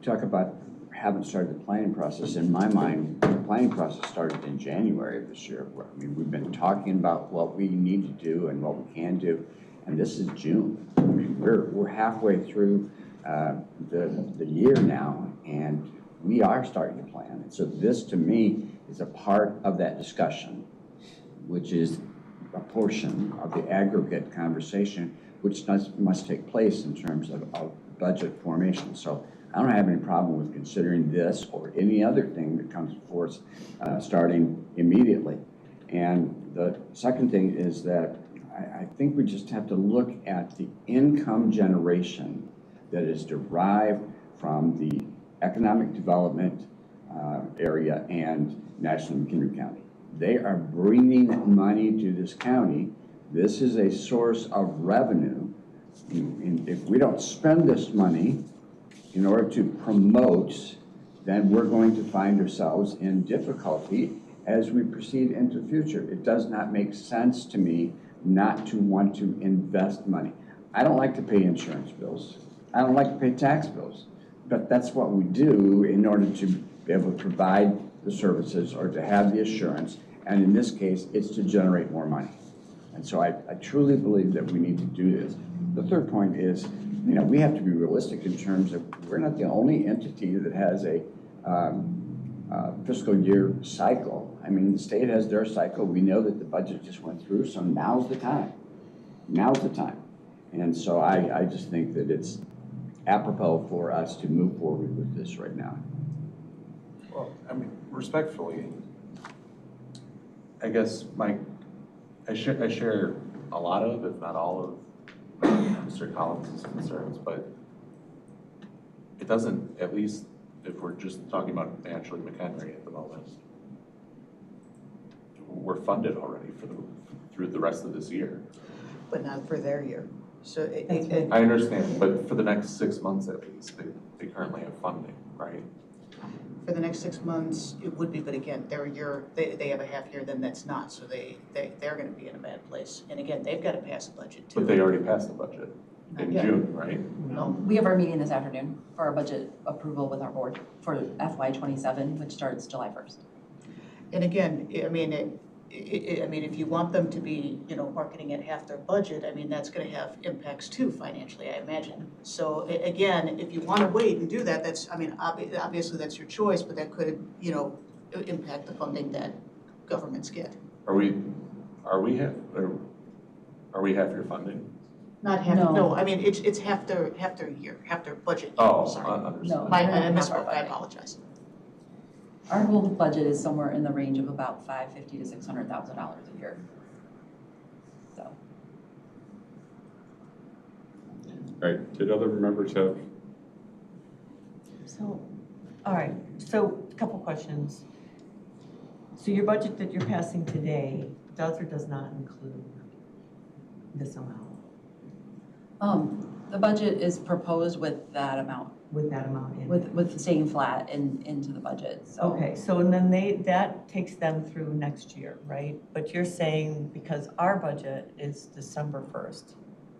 talk about haven't started the planning process. In my mind, the planning process started in January of this year. I mean, we've been talking about what we need to do and what we can do, and this is June. I mean, we're halfway through the year now, and we are starting to plan. And so this, to me, is a part of that discussion, which is a portion of the aggregate conversation, which must take place in terms of budget formation. So I don't have any problem with considering this or any other thing that comes before us starting immediately. And the second thing is that I think we just have to look at the income generation that is derived from the economic development area and National McHenry County. They are bringing money to this county. This is a source of revenue. And if we don't spend this money in order to promote, then we're going to find ourselves in difficulty as we proceed into the future. It does not make sense to me not to want to invest money. I don't like to pay insurance bills. I don't like to pay tax bills, but that's what we do in order to be able to provide the services or to have the assurance. And in this case, it's to generate more money. And so I truly believe that we need to do this. The third point is, we have to be realistic in terms of we're not the only entity that has a fiscal year cycle. I mean, the state has their cycle. We know that the budget just went through, so now's the time. Now's the time. And so I just think that it's apropos for us to move forward with this right now. Well, I mean, respectfully, I guess I share a lot of, if not all of, Mr. Collins' concerns, but it doesn't, at least if we're just talking about actually McHenry at the moment, we're funded already through the rest of this year. But not for their year. So I understand, but for the next 6 months at least, they currently have funding, right? for the next 6 months, it would be, but again, they have a half year, then that's not, so they're gonna be in a bad place. And again, they've gotta pass a budget too. But they already passed the budget in Yeah. June, right? No, We have our meeting this afternoon for our budget approval with our board for FY '27, which starts July 1st. and again, I mean, if you want them to be, marketing at half their budget, I mean, that's gonna have impacts too financially, I imagine. So again, if you wanna wait and do that, that's, I mean, obviously that's your choice, but that could, impact the funding that governments get. Are we half your funding? Not half, No. no, I mean, it's half their year, half their budget year, Oh, sorry. understood. No. I Half our misspoke, I budget. apologize. Our whole budget is somewhere in the range of about $550,000 to $600,000 a year. So, All right, did other members have? So, all right, so a couple questions. So your budget that you're passing today does or does not include this amount, the budget is proposed with that amount, with that amount in? with staying flat into the budget, so. Okay, so and then that takes them through next year, right? But you're saying because our budget is December 1st,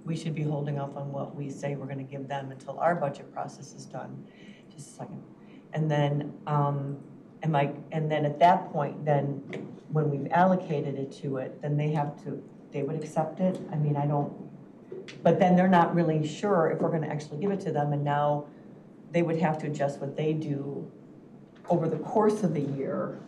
we should be holding off on what we say we're gonna give them until our budget process is done. Just a second. And then, and then at that point, then when we've allocated it to it, then they would accept it? I mean, but then they're not really sure if we're gonna actually give it to them, and now they would have to adjust what they do over the course of the year.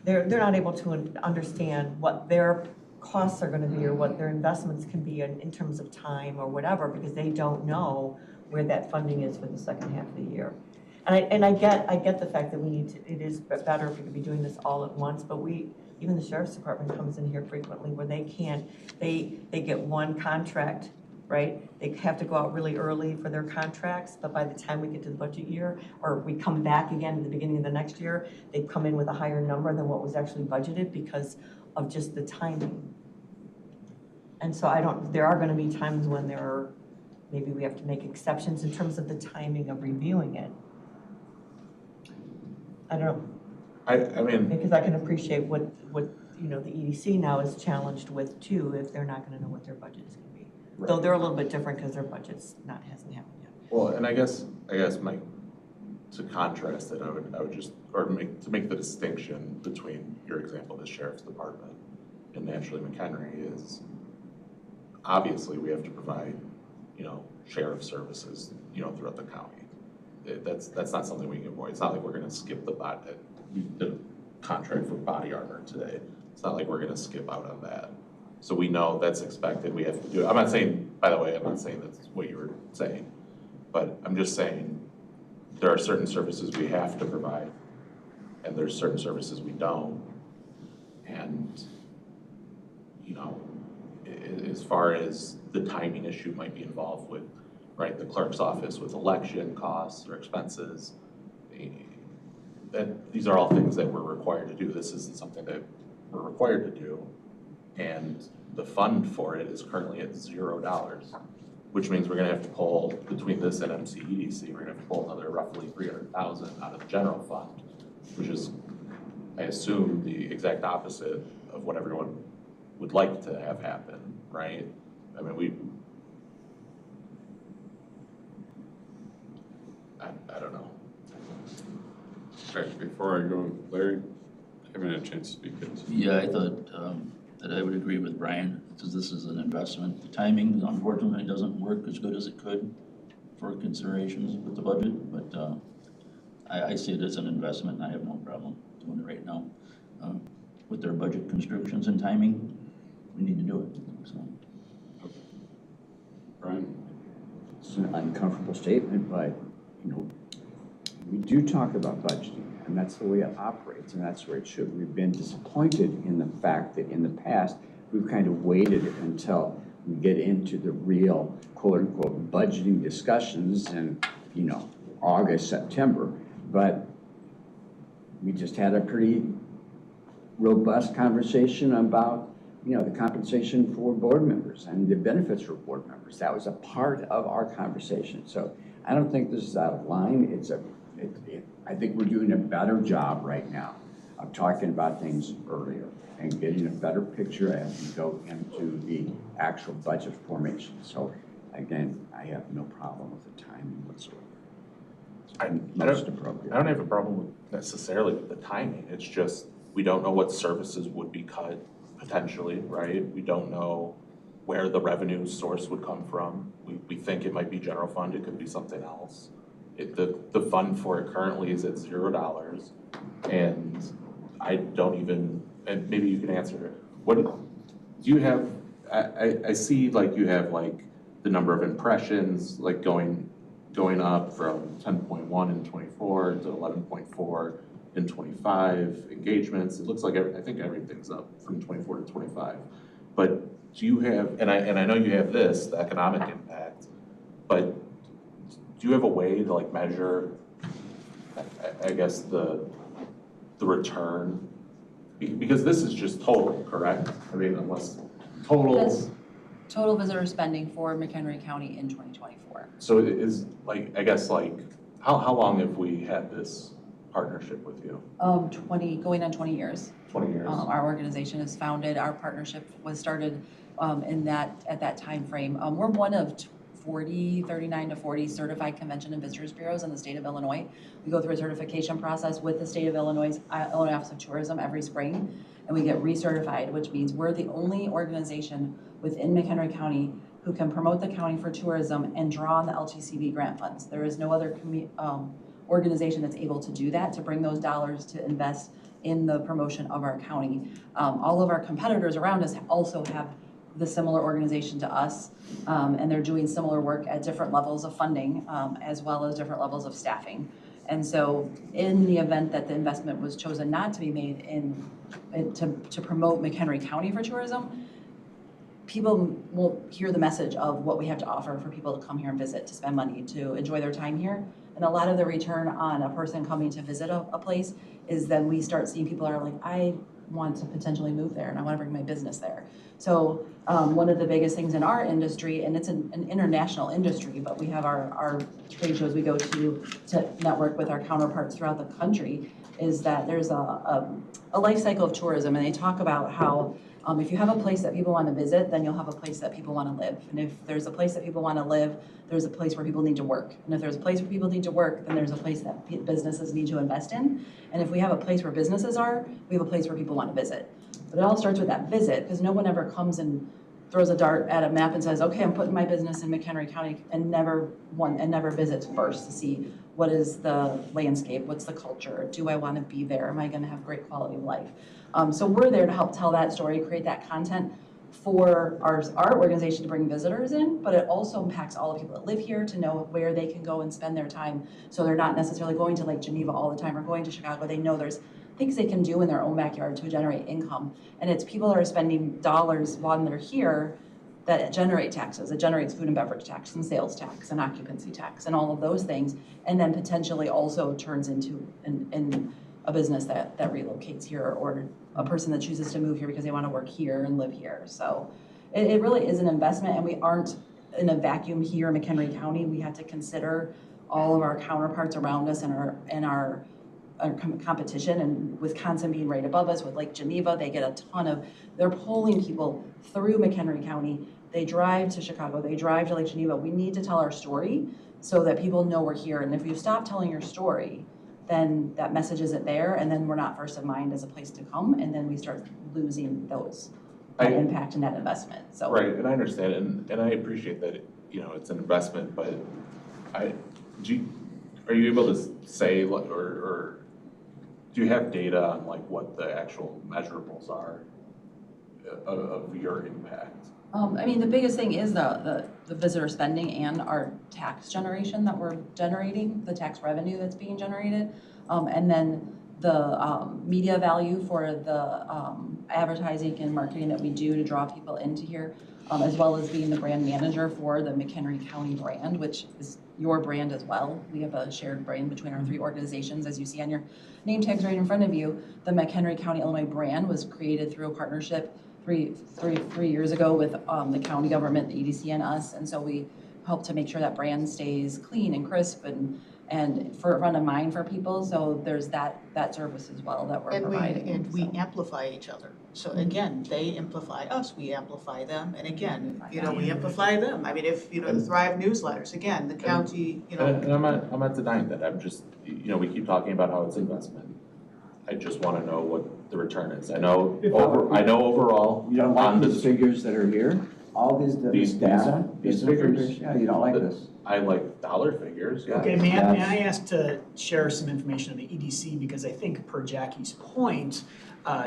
They're not able to understand what their costs are gonna be or what their investments can be in terms of time or whatever, because they don't know where that funding is for the second half of the year. And I get the fact that it is better if we could be doing this all at once, but even the sheriff's department comes in here frequently where they get one contract, right? They have to go out really early for their contracts, but by the time we get to the budget year, or we come back again at the beginning of the next year, they come in with a higher number than what was actually budgeted because of just the timing. And so there are gonna be times when maybe we have to make exceptions in terms of the timing of reviewing it. I don't know. I mean, Because I can appreciate what the EDC now is challenged with too, if they're not gonna know what their budget is gonna be. Though they're a little bit different because their budget's hasn't happened yet. well, and I guess, Mike, to contrast it, I would just, or to make the distinction between your example, the sheriff's department, and naturally McHenry is, obviously, we have to provide, sheriff services, throughout the county. That's not something we can avoid. It's not like we're gonna skip we did a contract for body armor today. It's not like we're gonna skip out on that. So we know that's expected, we have to do it. I'm not saying, by the way, I'm not saying that's what you were saying, but I'm just saying there are certain services we have to provide, and there's certain services we don't. And, as far as the timing issue might be involved with, right, the clerk's office with election costs or expenses, these are all things that we're required to do. This isn't something that we're required to do. And the fund for it is currently at $0, which means we're gonna have to pull, between this and MCEDC, we're gonna have to pull another roughly $300,000 out of the general fund, which is, I assume, the exact opposite of what everyone would like to have happen, right? I mean, I don't know. Okay, before I go, Larry, haven't had a chance to speak. Yeah, I thought that I would agree with Brian, because this is an investment. The timing, unfortunately, doesn't work as good as it could for considerations with the budget, but I see it as an investment, and I have no problem doing it right now. With their budget constrictions and timing, we need to do it, so. Brian? It's an uncomfortable statement, but, we do talk about budgeting, and that's the way it operates, and that's where it should. We've been disappointed in the fact that in the past, we've kind of waited until we get into the real quote-unquote budgeting discussions in, August, September. But we just had a pretty robust conversation about, the compensation for board members and the benefits for board members. That was a part of our conversation. So I don't think this is out of line. I think we're doing a better job right now of talking about things earlier and getting a better picture as we go into the actual budget formation. So again, I have no problem with the timing whatsoever. Most appropriate. I don't have a problem necessarily with the timing. It's just, we don't know what services would be cut potentially, right? We don't know where the revenue source would come from. We think it might be general fund, it could be something else. The fund for it currently is at $0, and I don't even, and maybe you can answer it. What do you have, I see like you have like the number of impressions like going up from 10.1 in 24 to 11.4 in 25, engagements. It looks like I think everything's up from 24 to 25. But do you have, and I know you have this, the economic impact, but do you have a way to like measure, I guess, the return? Because this is just total, correct? I mean, unless total. That's total visitor spending for McHenry County in 2024. So it is like, I guess like, how long have we had this partnership with you? going on 20 years. 20 years. Our organization is founded, our partnership was started at that time frame. We're one of 39 to 40 certified convention and visitors bureaus in the state of Illinois. We go through a certification process with the state of Illinois Office of Tourism every spring, and we get recertified, which means we're the only organization within McHenry County who can promote the county for tourism and draw on the LTCB grant funds. There is no other organization that's able to do that, to bring those dollars to invest in the promotion of our county. All of our competitors around us also have the similar organization to us, and they're doing similar work at different levels of funding, as well as different levels of staffing. And so in the event that the investment was chosen not to be made to promote McHenry County for tourism, people will hear the message of what we have to offer for people to come here and visit, to spend money, to enjoy their time here. And a lot of the return on a person coming to visit a place is then we start seeing people are like, I want to potentially move there and I want to bring my business there. So one of the biggest things in our industry, and it's an international industry, but we have our trade shows we go to network with our counterparts throughout the country, is that there's a life cycle of tourism, and they talk about how if you have a place that people want to visit, then you'll have a place that people want to live. And if there's a place that people want to live, there's a place where people need to work. And if there's a place where people need to work, then there's a place that businesses need to invest in. And if we have a place where businesses are, we have a place where people want to visit. But it all starts with that visit, because no one ever comes and throws a dart at a map and says, okay, I'm putting my business in McHenry County, and never visits first to see what is the landscape, what's the culture, do I want to be there, am I going to have great quality of life? So we're there to help tell that story, create that content for our organization to bring visitors in, but it also impacts all the people that live here to know where they can go and spend their time, so they're not necessarily going to Lake Geneva all the time or going to Chicago. They know there's things they can do in their own backyard to generate income. And it's people that are spending dollars while they're here that generate taxes. It generates food and beverage tax and sales tax and occupancy tax and all of those things, and then potentially also turns into a business that relocates here, or a person that chooses to move here because they want to work here and live here. So it really is an investment, and we aren't in a vacuum here in McHenry County. We have to consider all of our counterparts around us and our competition, and Wisconsin being right above us with Lake Geneva, they get they're pulling people through McHenry County. They drive to Chicago, they drive to Lake Geneva. We need to tell our story so that people know we're here. And if you stop telling your story, then that message isn't there, and then we're not first in mind as a place to come, and then we start losing that impact and that investment. So right, and I understand, and I appreciate that it's an investment, but are you able to say or do you have data on like what the actual measurables are of your impact? I mean, the biggest thing is the visitor spending and our tax generation that we're generating, the tax revenue that's being generated, and then the media value for the advertising and marketing that we do to draw people into here, as well as being the brand manager for the McHenry County brand, which is your brand as well. We have a shared brand between our three organizations. As you see on your name tags right in front of you, the McHenry County, Illinois brand was created through a partnership three years ago with the county government, the EDC, and us. And so we help to make sure that brand stays clean and crisp and front of mind for people. So there's that service as well that we're providing. And we amplify each other. So again, they amplify us, we amplify them, and again, we amplify them. I mean, if, the Thrive newsletters, again, the county, And I'm not denying that. I'm just, we keep talking about how it's investment. I just want to know what the return is. I know overall. You don't like these figures that are here? All these data? These figures? Yeah, you don't like this? I like dollar figures, yeah. Okay, may I ask to share some information on the EDC, because I think per Jackie's point,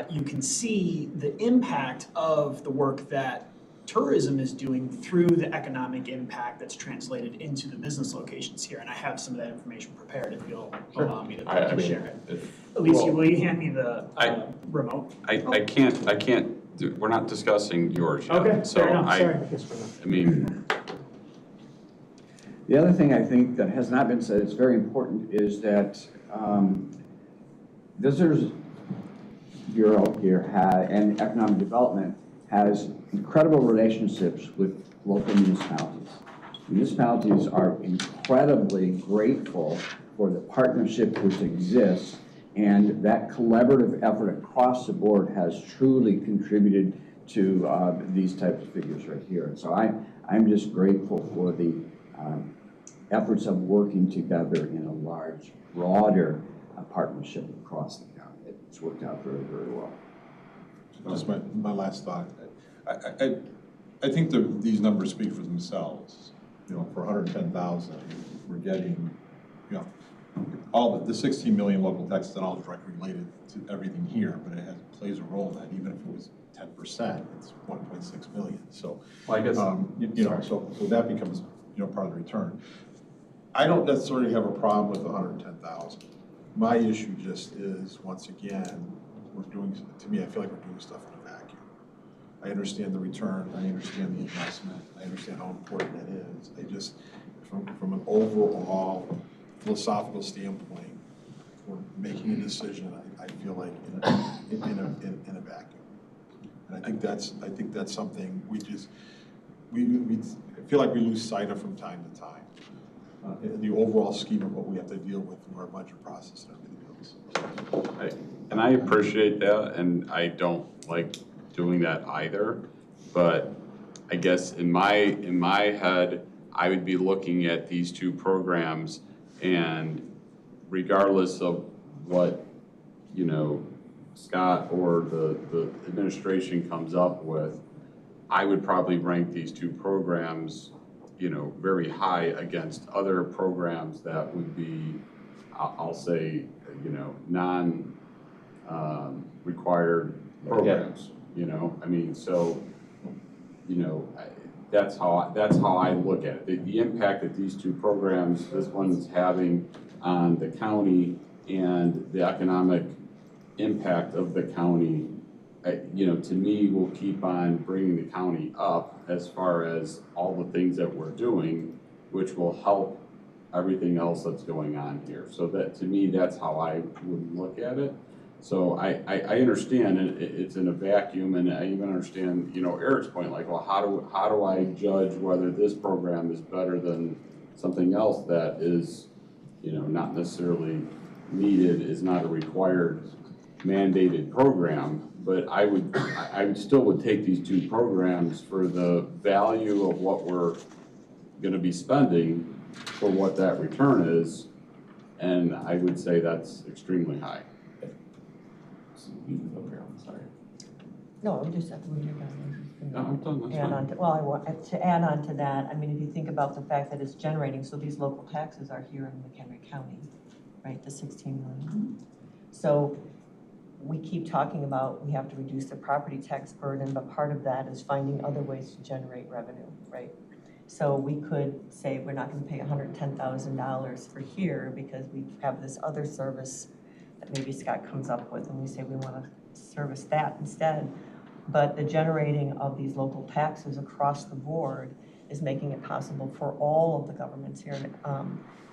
you can see the impact of the work that tourism is doing through the economic impact that's translated into the business locations here. And I have some of that information prepared if you'll allow me to share it. Alicia, will you hand me the remote? I can't, we're not discussing yours yet. Okay, So fair enough, sorry. I mean, The other thing I think that has not been said, it's very important, is that Visitors Bureau here and Economic Development has incredible relationships with local municipalities. Municipalities are incredibly grateful for the partnership which exists, and that collaborative effort across the board has truly contributed to these types of figures right here. And so I'm just grateful for the efforts of working together in a large, broader partnership across the county. It's worked out very, very well. Just my last thought. I think these numbers speak for themselves. You know, for 110,000, we're getting, you know, all the 16 million local tax dollars directly related to everything here, but it plays a role in that. Even if it was 10%, it's 1.6 million. So, well, I guess, you know, so that becomes, you know, part of the return. I don't necessarily have a problem with 110,000. My issue just is, once again, we're doing, to me, I feel like we're doing stuff in a vacuum. I understand the return, I understand the investment, I understand how important it is. I just, from an overall philosophical standpoint, we're making a decision, I feel like, in a vacuum. And I think that's something we feel like we lose sight of from time to time. The overall scheme of what we have to deal with through our budget process and everything else. and I appreciate that, and I don't like doing that either. But I guess in my head, I would be looking at these two programs, and regardless of what, you know, Scott or the administration comes up with, I would probably rank these two programs, you know, very high against other programs that would be, I'll say, you know, required programs. You know, I mean, so, you know, that's how I look at it. The impact that these two programs, this one's having on the county and the economic impact of the county, you know, to me, will keep on bringing the county up as far as all the things that we're doing, which will help everything else that's going on here. So that, to me, that's how I would look at it. So I understand it's in a vacuum, and I even understand, you know, Eric's point, like, well, how do I judge whether this program is better than something else that is, you know, not necessarily needed, is not a required mandated program. But I still would take these two programs for the value of what we're going to be spending for what that return is, and I would say that's extremely high. Sorry. No, I'm just, when you're done. No, I'm done, that's Add fine. on to, well, I want to add on to that. I mean, if you think about the fact that it's generating, so these local taxes are here in McHenry County, right, the 16 million. So we keep talking about we have to reduce the property tax burden, but part of that is finding other ways to generate revenue, right? So we could say we're not going to pay $110,000 for here because we have this other service that maybe Scott comes up with, and we say we want to service that instead. But the generating of these local taxes across the board is making it possible for all of the governments here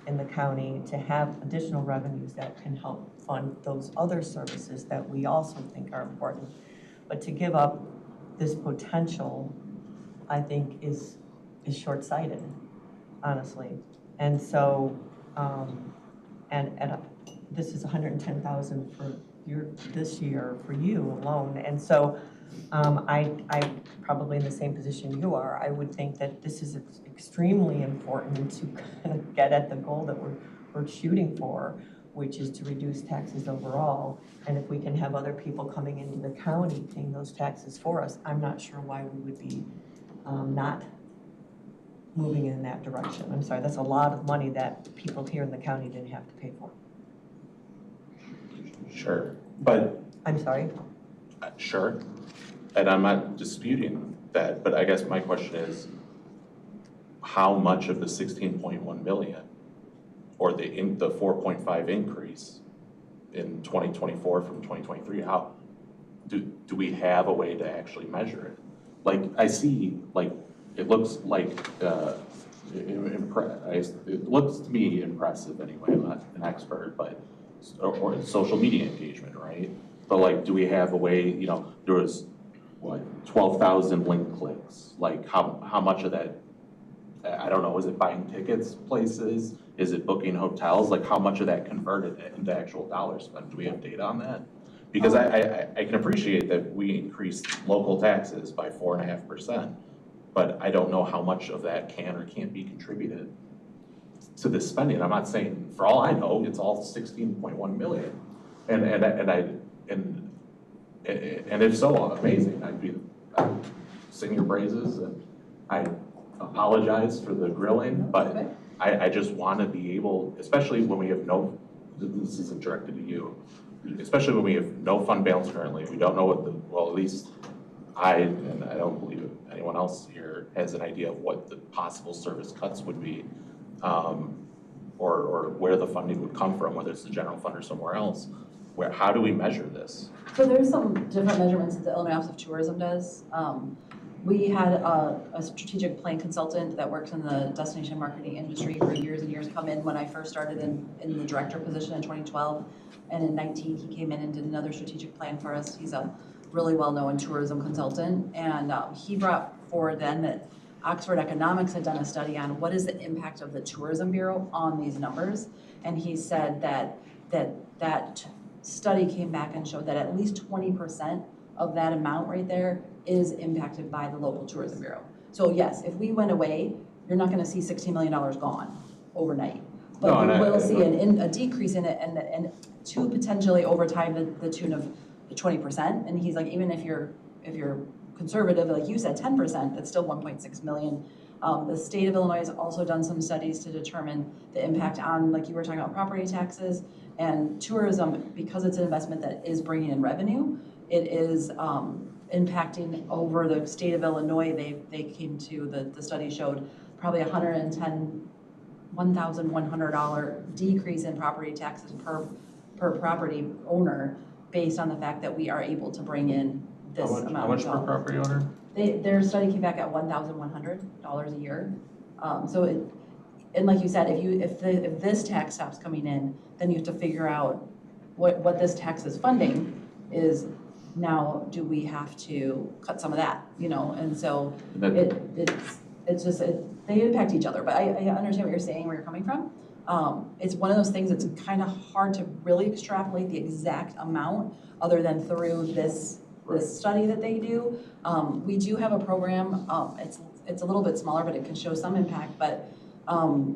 in the county to have additional revenues that can help fund those other services that we also think are important. But to give up this potential, I think, is short-sighted, honestly. And so, this is $110,000 for this year for you alone. And so, I'm probably in the same position you are. I would think that this is extremely important to kind of get at the goal that we're shooting for, which is to reduce taxes overall. And if we can have other people coming into the county paying those taxes for us, I'm not sure why we would be not moving in that direction. I'm sorry, that's a lot of money that people here in the county didn't have to pay for. Sure, but I'm sorry? sure, and I'm not disputing that, but I guess my question is, how much of the 16.1 million or the 4.5 increase in 2024 from 2023, how do we have a way to actually measure it? Like, I see, like, it looks like, it looks to me impressive anyway. I'm not an expert, but, or social media engagement, right? But like, do we have a way, you know, there was, what, 12,000 link clicks? Like, how much of that, I don't know, is it buying tickets places? Is it booking hotels? Like, how much of that converted into actual dollar spent? Do we have data on that? Because I can appreciate that we increased local taxes by 4.5%, but I don't know how much of that can or can't be contributed to this spending. I'm not saying, for all I know, it's all 16.1 million. And if so, amazing. I'd sing your praises, and I apologize for the grilling, but I just want to be able, especially when we have no, this isn't directed to you, especially when we have no fund balance currently, we don't know what the, well, at least and I don't believe anyone else here has an idea of what the possible service cuts would be, or where the funding would come from, whether it's the general fund or somewhere else. How do we measure this? So there's some different measurements that the Illinois Office of Tourism does. We had a strategic plan consultant that works in the destination marketing industry for years and years come in when I first started in the director position in 2012. And in 19, he came in and did another strategic plan for us. He's a really well-known tourism consultant. And he brought forward then that Oxford Economics had done a study on what is the impact of the Tourism Bureau on these numbers. And he said that study came back and showed that at least 20% of that amount right there is impacted by the local tourism bureau. So yes, if we went away, you're not gonna see $16 million gone overnight. But you will see a decrease in it and to potentially over time the tune of the 20%. And he's like, even if you're conservative, like you said, 10%, that's still 1.6 million. The state of Illinois has also done some studies to determine the impact on, like you were talking about, property taxes and tourism, because it's an investment that is bringing in revenue. It is impacting over the state of Illinois. They came to, the study showed probably $1,100 decrease in property taxes per property owner based on the fact that we are able to bring in this amount. How much per property owner? Their study came back at $1,100 a year. And like you said, if this tax stops coming in, then you have to figure out what this tax is funding is. Now, do we have to cut some of that, you know? And so it's just, they impact each other, but I understand what you're saying, where you're coming from. It's one of those things that's kind of hard to really extrapolate the exact amount other than through this study that they do. We do have a program, it's a little bit smaller, but it can show some impact, but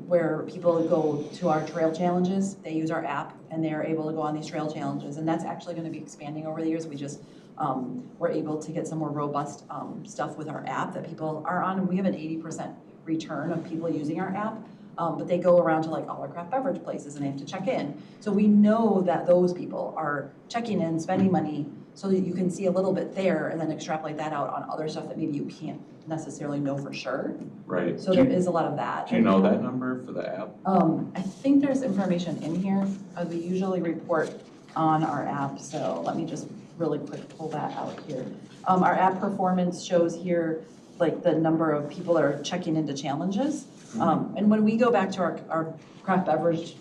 where people go to our trail challenges, they use our app and they're able to go on these trail challenges, and that's actually going to be expanding over the years. We just we're able to get some more robust stuff with our app that people are on, and we have an 80% return of people using our app, but they go around to like all our craft beverage places and they have to check in. So we know that those people are checking in, spending money, so that you can see a little bit there and then extrapolate that out on other stuff that maybe you can't necessarily know for sure. Right. So there is a lot of that. Do you know that number for the app? I think there's information in here. We usually report on our app, so let me just really quick pull that out here. Our app performance shows here like the number of people that are checking into challenges. And when we go back to our craft beverage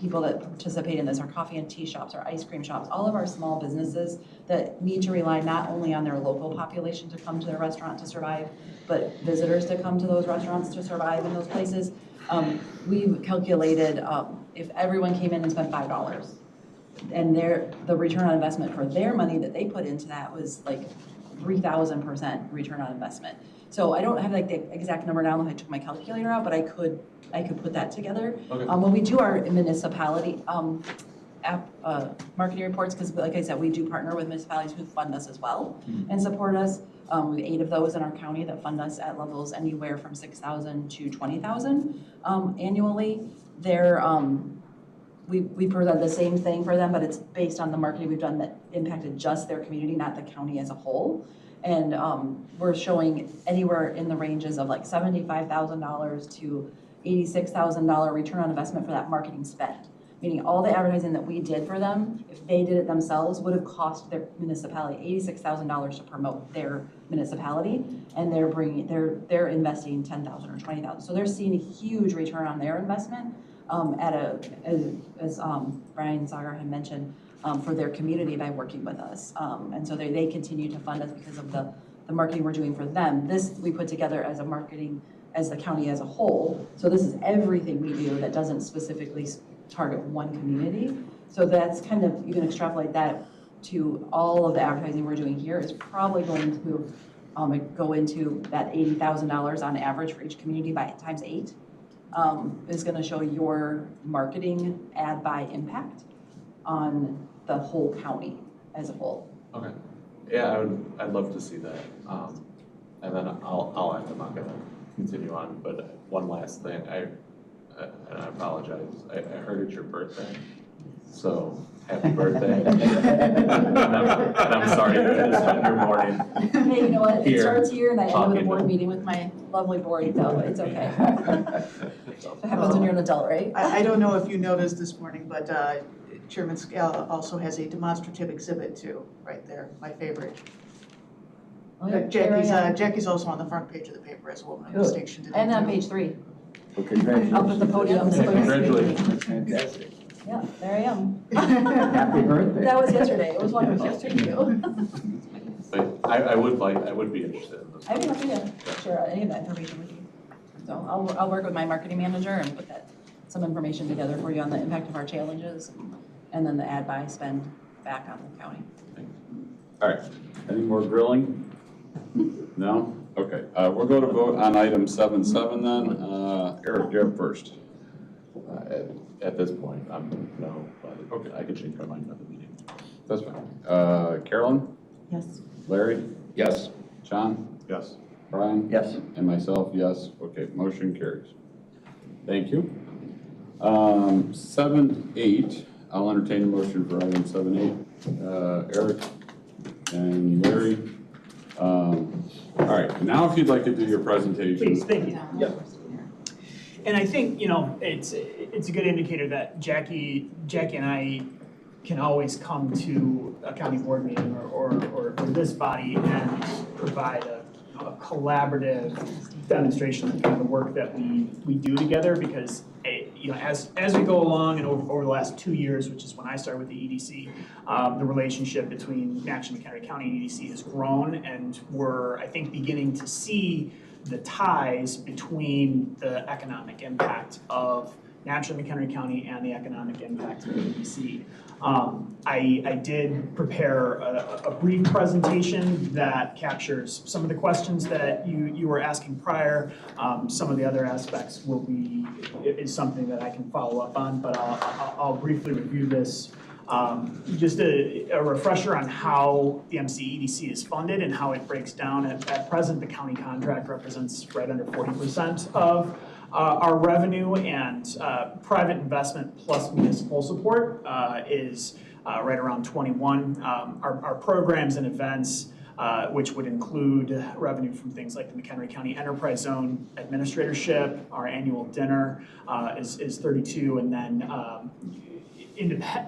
people that participate in this, our coffee and tea shops, our ice cream shops, all of our small businesses that need to rely not only on their local population to come to their restaurant to survive, but visitors to come to those restaurants to survive in those places. We've calculated if everyone came in and spent $5, and the return on investment for their money that they put into that was like 3,000% return on investment. So I don't have like the exact number now if I took my calculator out, but I could put that together. Okay. When we do our municipality app marketing reports, because like I said, we do partner with municipalities who fund us as well and support us. We have 8 of those in our county that fund us at levels anywhere from $6,000 to $20,000 annually. we present the same thing for them, but it's based on the marketing we've done that impacted just their community, not the county as a whole. And we're showing anywhere in the ranges of like $75,000 to $86,000 return on investment for that marketing spend. Meaning all the advertising that we did for them, if they did it themselves, would have cost their municipality $86,000 to promote their municipality, and they're investing $10,000 or $20,000. So they're seeing a huge return on their investment as Brian Zager had mentioned, for their community by working with us. And so they continue to fund us because of the marketing we're doing for them. This we put together as a marketing as the county as a whole. So this is everything we do that doesn't specifically target one community. So that's kind of, you can extrapolate that to all of the advertising we're doing here is probably going to go into that $80,000 on average for each community by times 8. Is going to show your marketing ad buy impact on the whole county as a whole. Okay. Yeah, I'd love to see that. And then I'll end, I'm not gonna continue on, but one last thing, and I apologize, I heard it's your birthday, so happy birthday. and I'm sorry to spend your morning. Hey, you know what, it Here, starts here and I end with a board talking to- meeting with my lovely board, so it's okay. It happens when you're an adult, right? I don't know if you noticed this morning, but Chairman Scala also has a demonstrative exhibit too, right there, my favorite. Oh, yeah, there I am. Jackie's also on the front page of the paper as a woman of Good. distinction today. And on too. page 3, Well, congratulations. up at the podium. Yeah, congratulations. That's fantastic. Yeah, there I am. Happy birthday. That was yesterday, it was wonderful, thank you. But I would be interested in this. I'd be happy to share any of that information with you. So I'll work with my marketing manager and put some information together for you on the impact of our challenges and then the ad buy spend back on the county. All right, any more grilling? No? Okay, we'll go to vote on item 7.7 then. Eric, you're up first. At this point, no, but Okay. I could change my mind about the meeting. That's fine. Carolyn? Yes. Larry? Yes. John? Yes. Brian? Yes. And myself, yes. Okay, motion carries. Thank you. 7.8, I'll entertain a motion for item 7.8. Eric and Larry. All right, now if you'd like to do your presentation. Please, thank you. Yeah. And I think, it's a good indicator that Jackie and I can always come to a county board meeting or this body and provide a collaborative demonstration of kind of the work that we do together, because as we go along and over the last 2 years, which is when I started with the EDC, the relationship between Natchez, McHenry County and EDC has grown, and we're, I think, beginning to see the ties between the economic impact of Natchez, McHenry County and the economic impact of the EDC. I did prepare a brief presentation that captures some of the questions that you were asking prior. Some of the other aspects is something that I can follow up on, but I'll briefly review this. Just a refresher on how the MCEDC is funded and how it breaks down. At present, the county contract represents right under 40% of our revenue, and private investment plus municipal support is right around 21. Our programs and events, which would include revenue from things like the McHenry County Enterprise Zone Administratorship, our annual dinner is 32, and then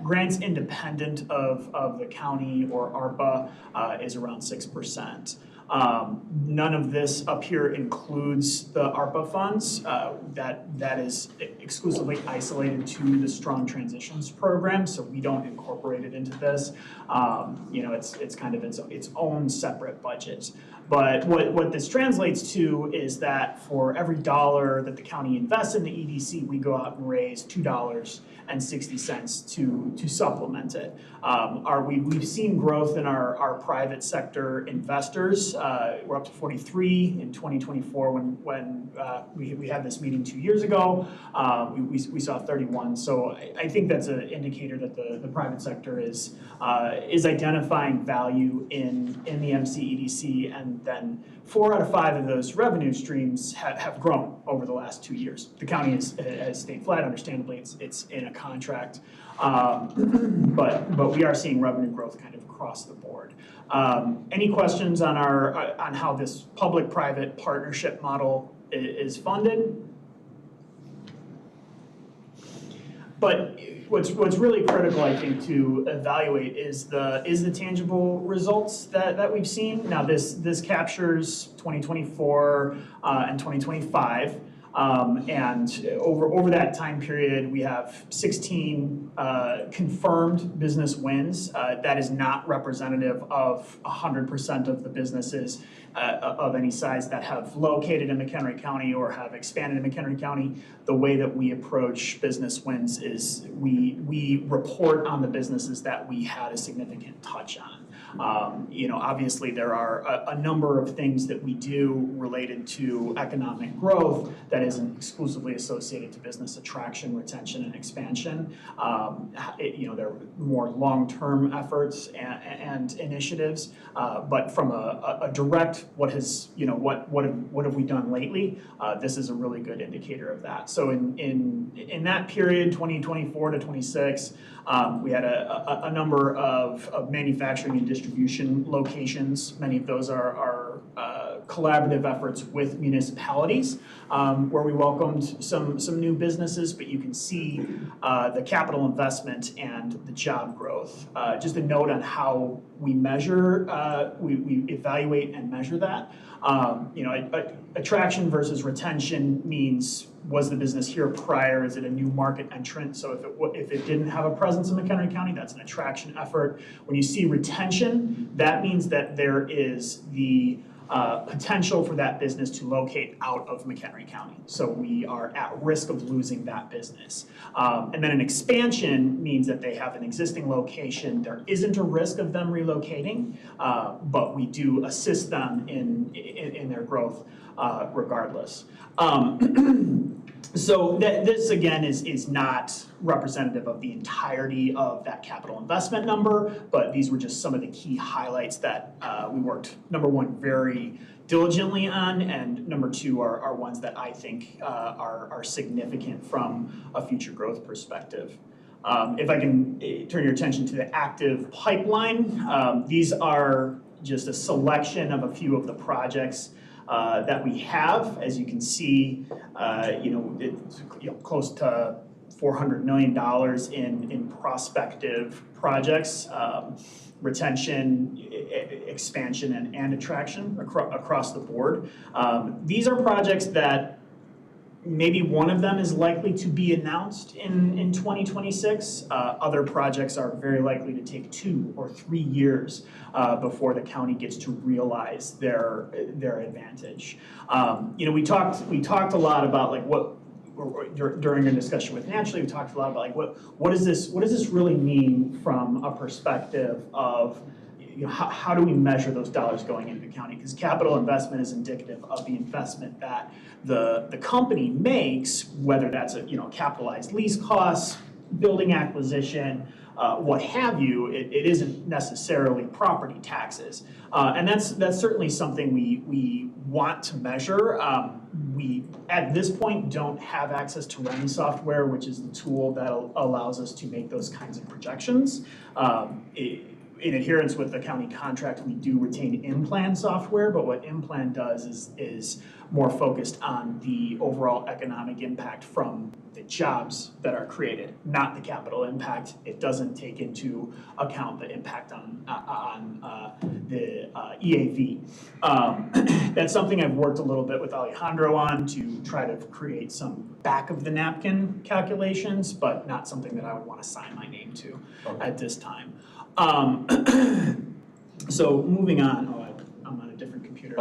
grants independent of the county or ARPA is around 6%. None of this up here includes the ARPA funds. That is exclusively isolated to the Strong Transitions program, so we don't incorporate it into this. It's kind of its own separate budget. But what this translates to is that for every dollar that the county invests in the EDC, we go out and raise $2.60 to supplement it. We've seen growth in our private sector investors we're up to 43 in 2024. When we had this meeting 2 years ago, we saw 31. So I think that's an indicator that the private sector is identifying value in the MCEDC, and then 4 out of 5 of those revenue streams have grown over the last 2 years. The county has stayed flat, understandably, it's in a contract, but we are seeing revenue growth kind of across the board. Any questions on on how this public-private partnership model is funded? But what's really critical, I think, to evaluate is the tangible results that we've seen. Now, this captures 2024 and 2025. And over that time period, we have 16 confirmed business wins. That is not representative of 100% of the businesses of any size that have located in McHenry County or have expanded in McHenry County. The way that we approach business wins is we report on the businesses that we had a significant touch on. Obviously there are a number of things that we do related to economic growth that isn't exclusively associated to business attraction, retention, and expansion. There are more long-term efforts and initiatives, but from a direct what have we done lately, this is a really good indicator of that. So in that period, 2024 to 26, we had a number of manufacturing and distribution locations. Many of those are collaborative efforts with municipalities where we welcomed some new businesses, but you can see the capital investment and the job growth. Just a note on how we measure, we evaluate and measure that. Attraction versus retention means, was the business here prior? Is it a new market entrant? So if it didn't have a presence in McHenry County, that's an attraction effort. When you see retention, that means that there is the potential for that business to locate out of McHenry County. So we are at risk of losing that business. And then an expansion means that they have an existing location. There isn't a risk of them relocating, but we do assist them in their growth regardless. So this again is not representative of the entirety of that capital investment number, but these were just some of the key highlights that we worked, number one, very diligently on, and number two are ones that I think are significant from a future growth perspective. If I can turn your attention to the active pipeline, these are just a selection of a few of the projects that we have. As you can see, it's close to $400 million in prospective projects, retention, expansion, and attraction across the board. These are projects that maybe one of them is likely to be announced in 2026. Other projects are very likely to take 2 or 3 years before the county gets to realize their advantage. We talked a lot about like what during a discussion with Naturally, we talked a lot about like what does this really mean from a perspective of how do we measure those dollars going into the county? Because capital investment is indicative of the investment that the company makes, whether that's a capitalized lease costs, building acquisition, what have you. It isn't necessarily property taxes, and that's certainly something we want to measure. We at this point don't have access to REMI software, which is the tool that allows us to make those kinds of projections. In adherence with the county contract, we do retain in-plan software, but what in-plan does is more focused on the overall economic impact from the jobs that are created, not the capital impact. It doesn't take into account the impact on the EAV. That's something I've worked a little bit with Alejandro on to try to create some back-of-the-napkin calculations, but not something that I would want to sign my name to at this time. So moving on, I'm on a different computer.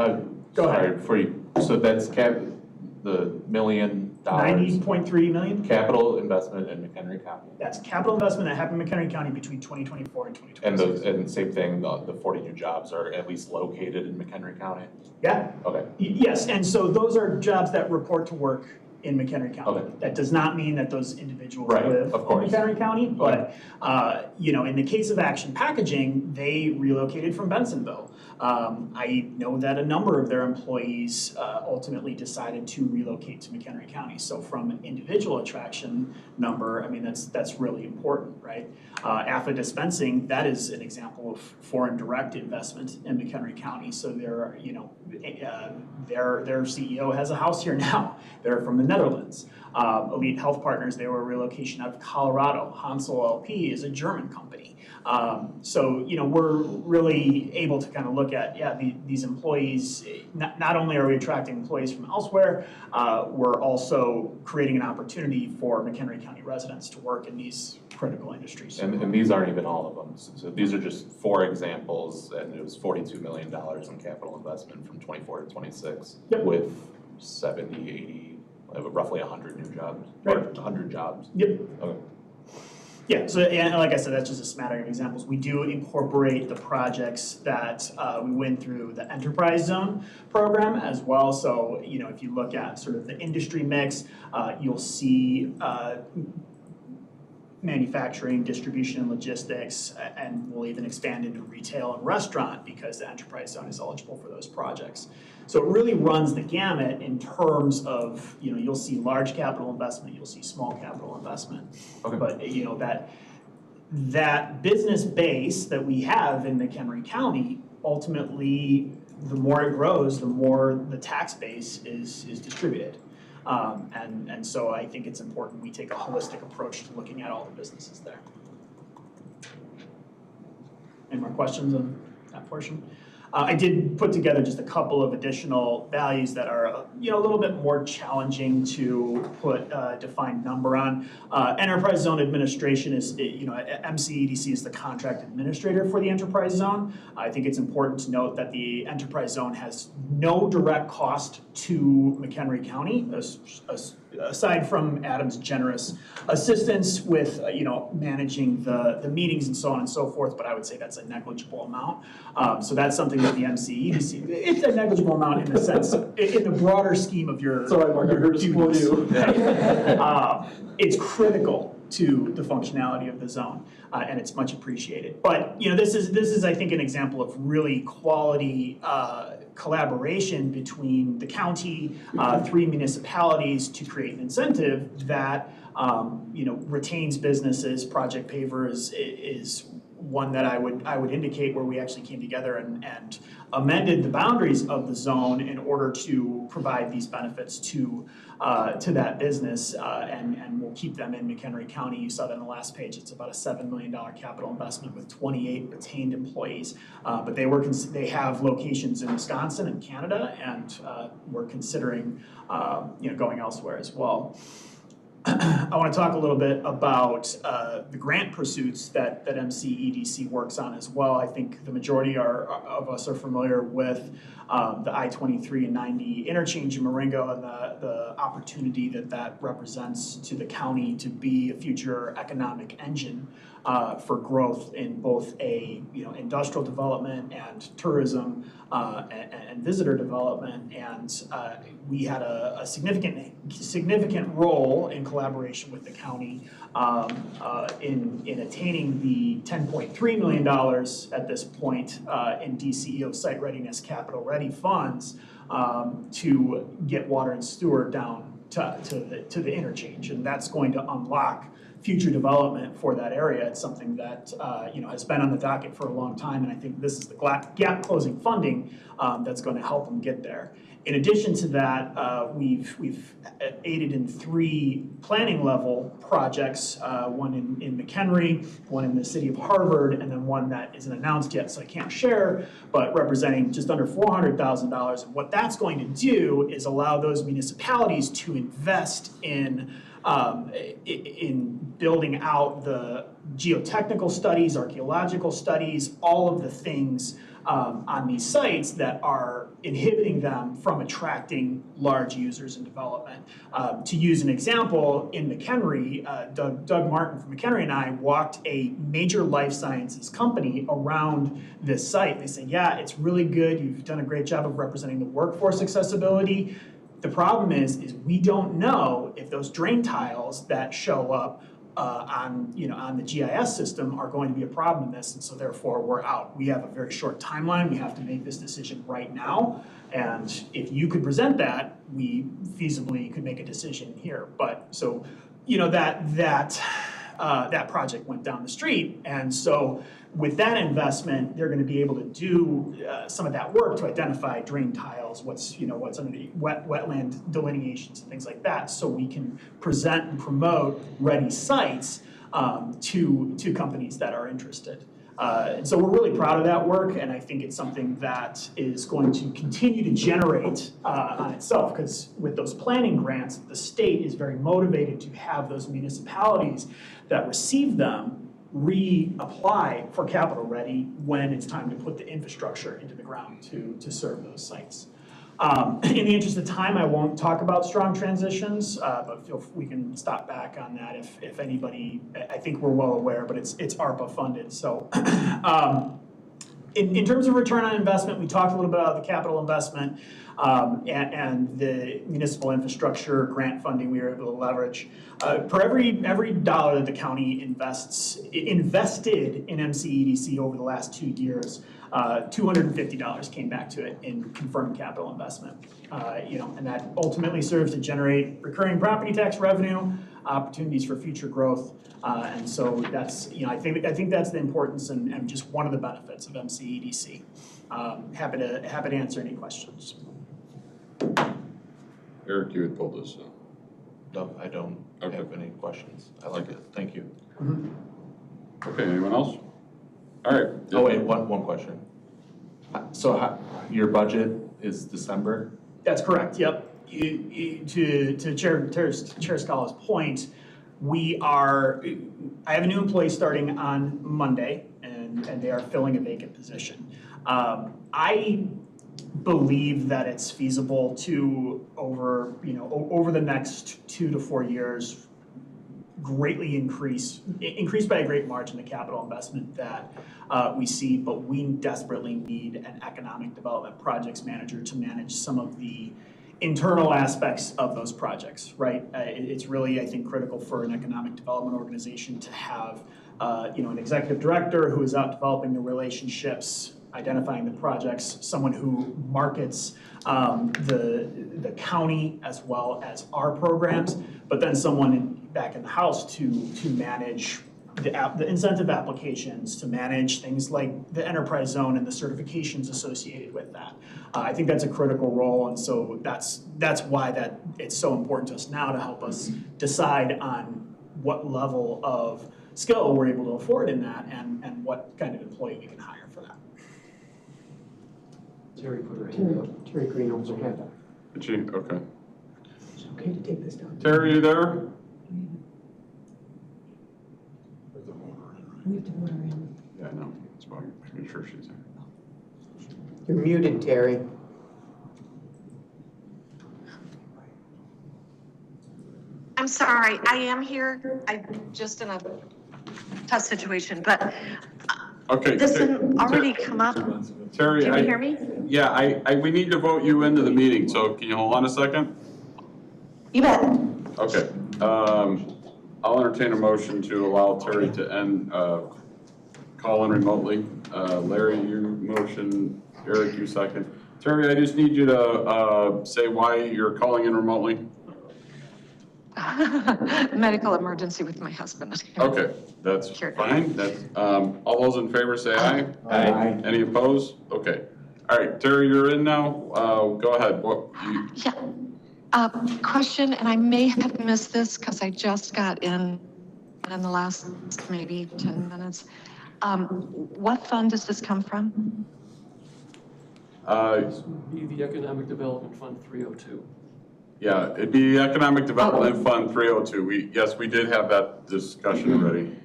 Go ahead. Before you, so that's the $1 million 90.3 million. Capital investment in McHenry County. That's capital investment that happened in McHenry County between 2024 and 2026. And same thing, the 40 new jobs are at least located in McHenry County? Yeah. Okay. Yes, and so those are jobs that report to work in McHenry County. Okay. That does not mean that those individuals Right, live of course. in McHenry County, but you know, in the case of Action Packaging, they relocated from Bensonville. I know that a number of their employees ultimately decided to relocate to McHenry County. So from an individual attraction number, I mean, that's really important, right? AFA Dispensing, that is an example of foreign direct investment in McHenry County. So they're, you know, their CEO has a house here now. They're from the Netherlands. Elite Health Partners, they were a relocation out of Colorado. Hansel LP is a German company. So, you know, we're really able to kind of look at, these employees, not only are we attracting employees from elsewhere, we're also creating an opportunity for McHenry County residents to work in these critical industries. And these aren't even all of them. So these are just 4 examples, and it was $42 million in capital investment from 24 to 26 with 70, 80, roughly 100 new jobs, or 100 jobs. Yep. Okay. Yeah, so and like I said, that's just a smattering of examples. We do incorporate the projects that we win through the Enterprise Zone program as well. So, you know, if you look at sort of the industry mix, you'll see manufacturing, distribution, and logistics, and we'll even expand into retail and restaurant because the Enterprise Zone is eligible for those projects. So it really runs the gamut in terms of, you know, you'll see large capital investment, you'll see small capital investment. Okay. But, you know, that business base that we have in McHenry County, ultimately, the more it grows, the more the tax base is distributed. And so I think it's important we take a holistic approach to looking at all the businesses there. Any more questions on that portion? I did put together just a couple of additional values that are, you know, a little bit more challenging to put a defined number on. Enterprise Zone Administration is, you know, MCEDC is the contract administrator for the Enterprise Zone. I think it's important to note that the Enterprise Zone has no direct cost to McHenry County, aside from Adam's generous assistance with, you know, managing the meetings and so on and so forth, but I would say that's a negligible amount. So that's something that the MCEDC, it's a negligible amount in the sense, in the broader scheme of your duties. It's critical to the functionality of the zone, and it's much appreciated. But, you know, this is I think an example of really quality collaboration between the county, 3 municipalities to create an incentive that you know, retains businesses. Project Paver is one that I would indicate where we actually came together and amended the boundaries of the zone in order to provide these benefits to that business, and we'll keep them in McHenry County. You saw that on the last page. It's about a $7 million capital investment with 28 retained employees, but they have locations in Wisconsin and Canada, and we're considering you know, going elsewhere as well. I want to talk a little bit about the grant pursuits that MCEDC works on as well. I think the majority of us are familiar with the I-23 and 90 interchange in Marengo and the opportunity that represents to the county to be a future economic engine for growth in both a, you know, industrial development and tourism and visitor development. And we had a significant role in collaboration with the county in attaining the $10.3 million at this point in DCEO site readiness capital ready funds to get water and sewer down to the interchange, and that's going to unlock future development for that area. It's something that you know, has been on the docket for a long time, and I think this is the gap closing funding that's going to help them get there. In addition to that, we've aided in 3 planning level projects, one in McHenry, one in the city of Harvard, and then one that isn't announced yet, so I can't share, but representing just under $400,000. And what that's going to do is allow those municipalities to invest in in building out the geotechnical studies, archaeological studies, all of the things on these sites that are inhibiting them from attracting large users in development. To use an example, in McHenry, Doug Martin from McHenry and I walked a major life sciences company around this site. They said, yeah, it's really good. You've done a great job of representing the workforce accessibility. The problem is we don't know if those drain tiles that show up on the GIS system are going to be a problem in this, and so therefore we're out. We have a very short timeline. We have to make this decision right now, and if you could present that, we feasibly could make a decision here. But so that project went down the street, and so with that investment, they're going to be able to do some of that work to identify drain tiles, what's under the wetland delineations and things like that, so we can present and promote ready sites to companies that are interested. And so we're really proud of that work, and I think it's something that is going to continue to generate on itself, because with those planning grants, the state is very motivated to have those municipalities that receive them reapply for capital ready when it's time to put the infrastructure into the ground to serve those sites. In the interest of time, I won't talk about strong transitions, but we can stop back on that if anybody, I think we're well aware, but it's ARPA funded. So in terms of return on investment, we talked a little bit about the capital investment and the municipal infrastructure grant funding we were able to leverage. For every dollar that the county invested in MCEDC over the last 2 years, $250 came back to it in confirmed capital investment. And that ultimately serves to generate recurring property tax revenue, opportunities for future growth, and so that's I think that's the importance and just one of the benefits of MCEDC. Happy to answer any questions. Eric, you had pulled this. No, I don't have any questions. I like it. Thank you. Okay, anyone else? All right. Oh wait, one question. So your budget is December? That's correct. Yep. To Chair Scala's point, I have a new employee starting on Monday, and they are filling a vacant position. I believe that it's feasible to over the next 2 to 4 years greatly increase by a great margin the capital investment that we see, but we desperately need an economic development projects manager to manage some of the internal aspects of those projects, right? It's really, I think, critical for an economic development organization to have an executive director who is out developing the relationships, identifying the projects, someone who markets the county as well as our programs, but then someone back in the house to manage the incentive applications, to manage things like the enterprise zone and the certifications associated with that. I think that's a critical role, and so that's why it's so important to us now to help us decide on what level of skill we're able to afford in that and what kind of employee we can hire for that. Terry put her hand up. Terry Green owns her hand up. Okay. It's okay to take this down. Terry, you there? We have to vote her in. Yeah, I know. It's about making sure she's there. You're muted, Terry. I'm sorry, I am here. I'm just in a tough situation, but Okay. this didn't already come up. Terry, Can you hear me? Yeah, we need to vote you into the meeting, so can you hold on a second? You bet. Okay. I'll entertain a motion to allow Terry to end call in remotely. Larry, you motion. Eric, you second. Terry, I just need you to say why you're calling in remotely. Medical emergency with my husband. Okay, that's fine. That's all those in favor say aye. Aye. Any opposed? Okay. All right, Terry, you're in now. Go ahead. Yeah. Question, and I may have missed this because I just got in the last maybe 10 minutes. What fund does this come from? This would be the Economic Development Fund 302. Yeah, it'd be Economic Development Fund 302. Yes, we did have that discussion already.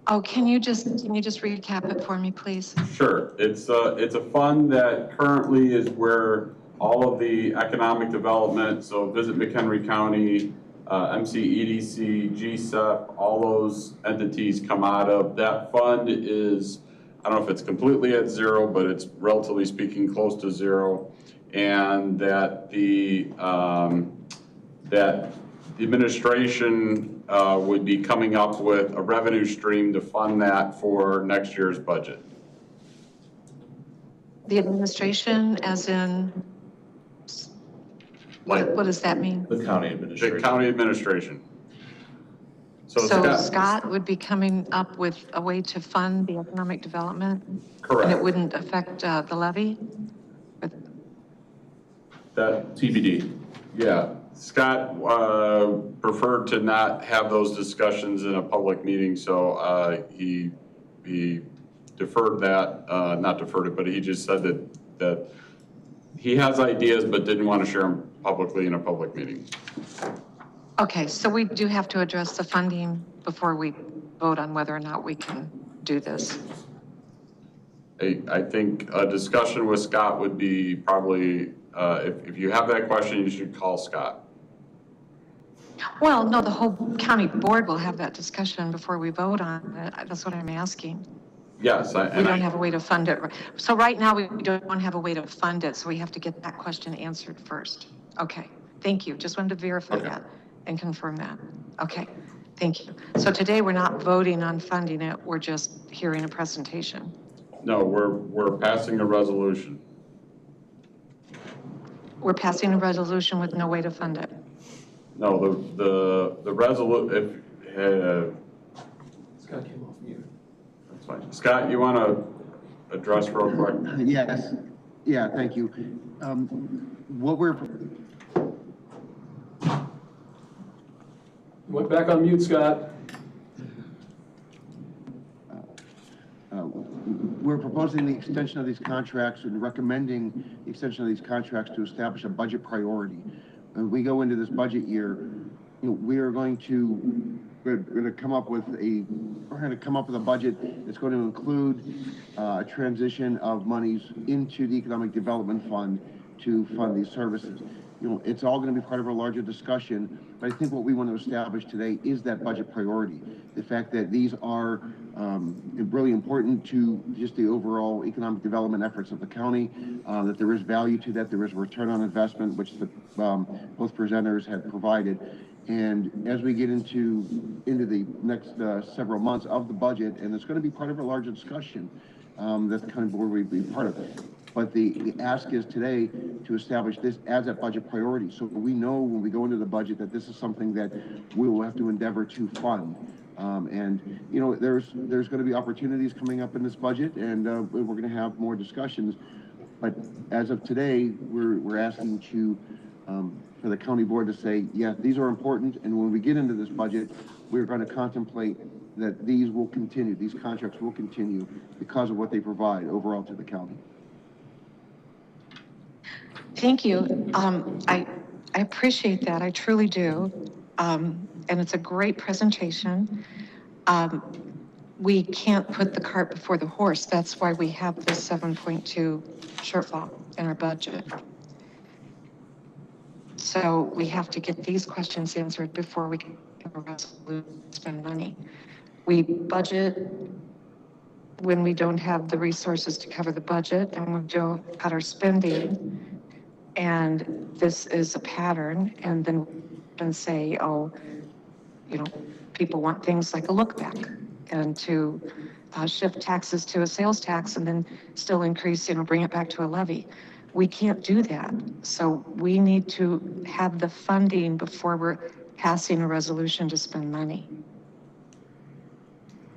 Oh, can you just recap it for me, please? Sure. It's a fund that currently is where all of the economic development, so Visit McHenry County, MCEDC, GSEP, all those entities come out of. That fund is, I don't know if it's completely at zero, but it's relatively speaking close to zero. And that the administration would be coming up with a revenue stream to fund that for next year's budget. The administration, as in, what does that mean? The county administration. The county administration. So Scott would be coming up with a way to fund the economic development? Correct. And it wouldn't affect the levy? That TBD. Yeah, Scott preferred to not have those discussions in a public meeting, so he deferred that, not deferred it, but he just said that he has ideas but didn't want to share them publicly in a public meeting. Okay, so we do have to address the funding before we vote on whether or not we can do this. I think a discussion with Scott would be probably, if you have that question, you should call Scott. Well, no, the whole county board will have that discussion before we vote on it. That's what I'm asking. Yes. We don't have a way to fund it. So right now, we don't have a way to fund it, so we have to get that question answered first. Okay, thank you. Just wanted to verify that and confirm that. Okay, thank you. So today, we're not voting on funding it, we're just hearing a presentation. No, we're passing a resolution. We're passing a resolution with no way to fund it. No, the resolution, Scott came off mute. that's fine. Scott, you want to address real quick? Yes, yeah, thank you. What we're, Went back on mute, Scott. we're proposing the extension of these contracts and recommending the extension of these contracts to establish a budget priority. When we go into this budget year, we're going to come up with a budget that's going to include a transition of monies into the Economic Development Fund to fund these services. It's all going to be part of a larger discussion, but I think what we want to establish today is that budget priority. The fact that these are really important to just the overall economic development efforts of the county, that there is value to that, there is a return on investment, which both presenters have provided. And as we get into the next several months of the budget, and it's going to be part of a larger discussion, that the county board will be part of it. But the ask is today to establish this as a budget priority. So we know when we go into the budget that this is something that we will have to endeavor to fund. There's going to be opportunities coming up in this budget, and we're going to have more discussions. But as of today, we're asking for the county board to say, yeah, these are important. And when we get into this budget, we're going to contemplate that these will continue, these contracts will continue because of what they provide overall to the county. Thank you. I appreciate that. I truly do. And it's a great presentation. We can't put the cart before the horse. That's why we have this 7.2 shortfall in our budget. So we have to get these questions answered before we can have a resolution to spend money. We budget when we don't have the resources to cover the budget, and we don't cut our spending. And this is a pattern, and then say, people want things like a look back, and to shift taxes to a sales tax and then still increase, bring it back to a levy. We can't do that. So we need to have the funding before we're passing a resolution to spend money.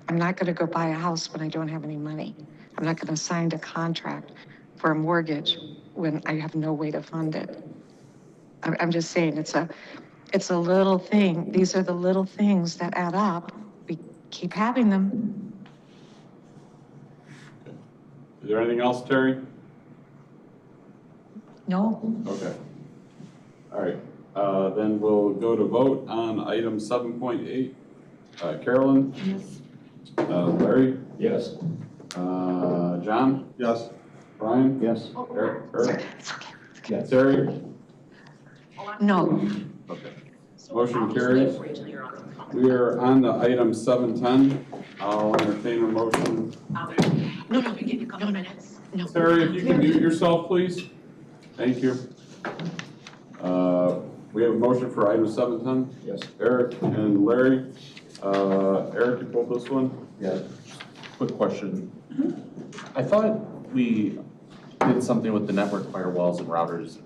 I'm not going to go buy a house when I don't have any money. I'm not going to sign a contract for a mortgage when I have no way to fund it. I'm just saying it's a little thing. These are the little things that add up. We keep having them. Is there anything else, Terry? No. Okay. All right, then we'll go to vote on item 7.8. Carolyn? Yes. Larry? Yes. John? Yes. Brian? Yes. Eric? Yes. Terry? No. Okay. Motion carries. We are on to item 7.10. I'll entertain a motion. No, no. Terry, if you can mute yourself, please. Thank you. We have a motion for item 7.10. Yes. Eric and Larry. Eric, you pulled this one? Yeah. Quick question. I thought we did something with the network firewalls and routers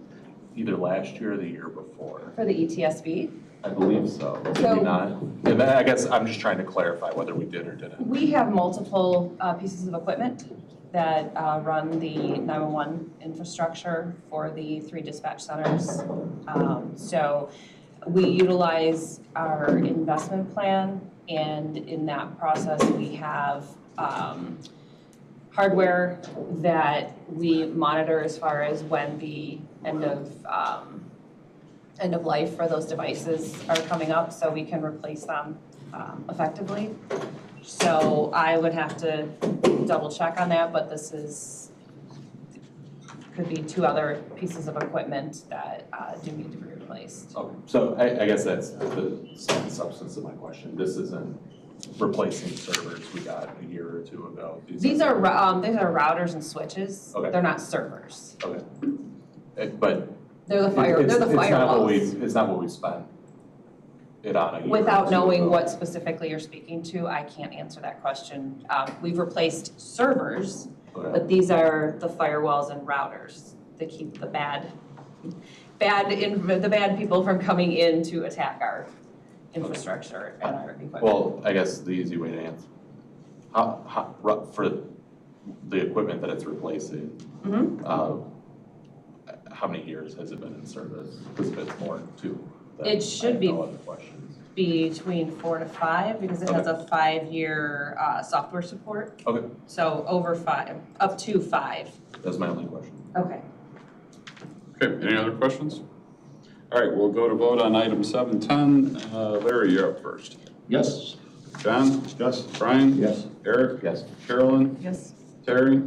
either last year or the year before. For the E ETSB, I believe so. Did So- we not? And then I guess I'm just trying to clarify whether we did or didn't. we have multiple pieces of equipment that run the 911 infrastructure for the 3 dispatch centers. So we utilize our investment plan, and in that process, we have hardware that we monitor as far as when the end of life for those devices are coming up, so we can replace them effectively. So I would have to double check on that, but this could be 2 other pieces of equipment that do need to be replaced. Okay. So I guess that's the substance of my question. This isn't replacing servers we got a year or 2 ago. These are routers and switches. Okay. They're not servers. Okay. But They're the it's firewalls. It's not what we spent it on a year or 2 Without knowing ago. what specifically you're speaking to, I can't answer that question. We've replaced servers, Okay. but these are the firewalls and routers that keep the bad people from coming in to attack our infrastructure and our equipment. Well, I guess the easy way to answer, for the equipment that it's replacing, Mhm. How many years has it been in service? Because if it's more too, then It should be I have no other questions. Between 4 to 5, because it has a 5-year software support. Okay, So over 5, up to 5. that's my only question. Okay. Okay, any other questions? All right, we'll go to vote on item 7.10. Larry, you're up first. Yes. John? Yes. Brian? Yes. Eric? Yes. Carolyn? Yes. Terry?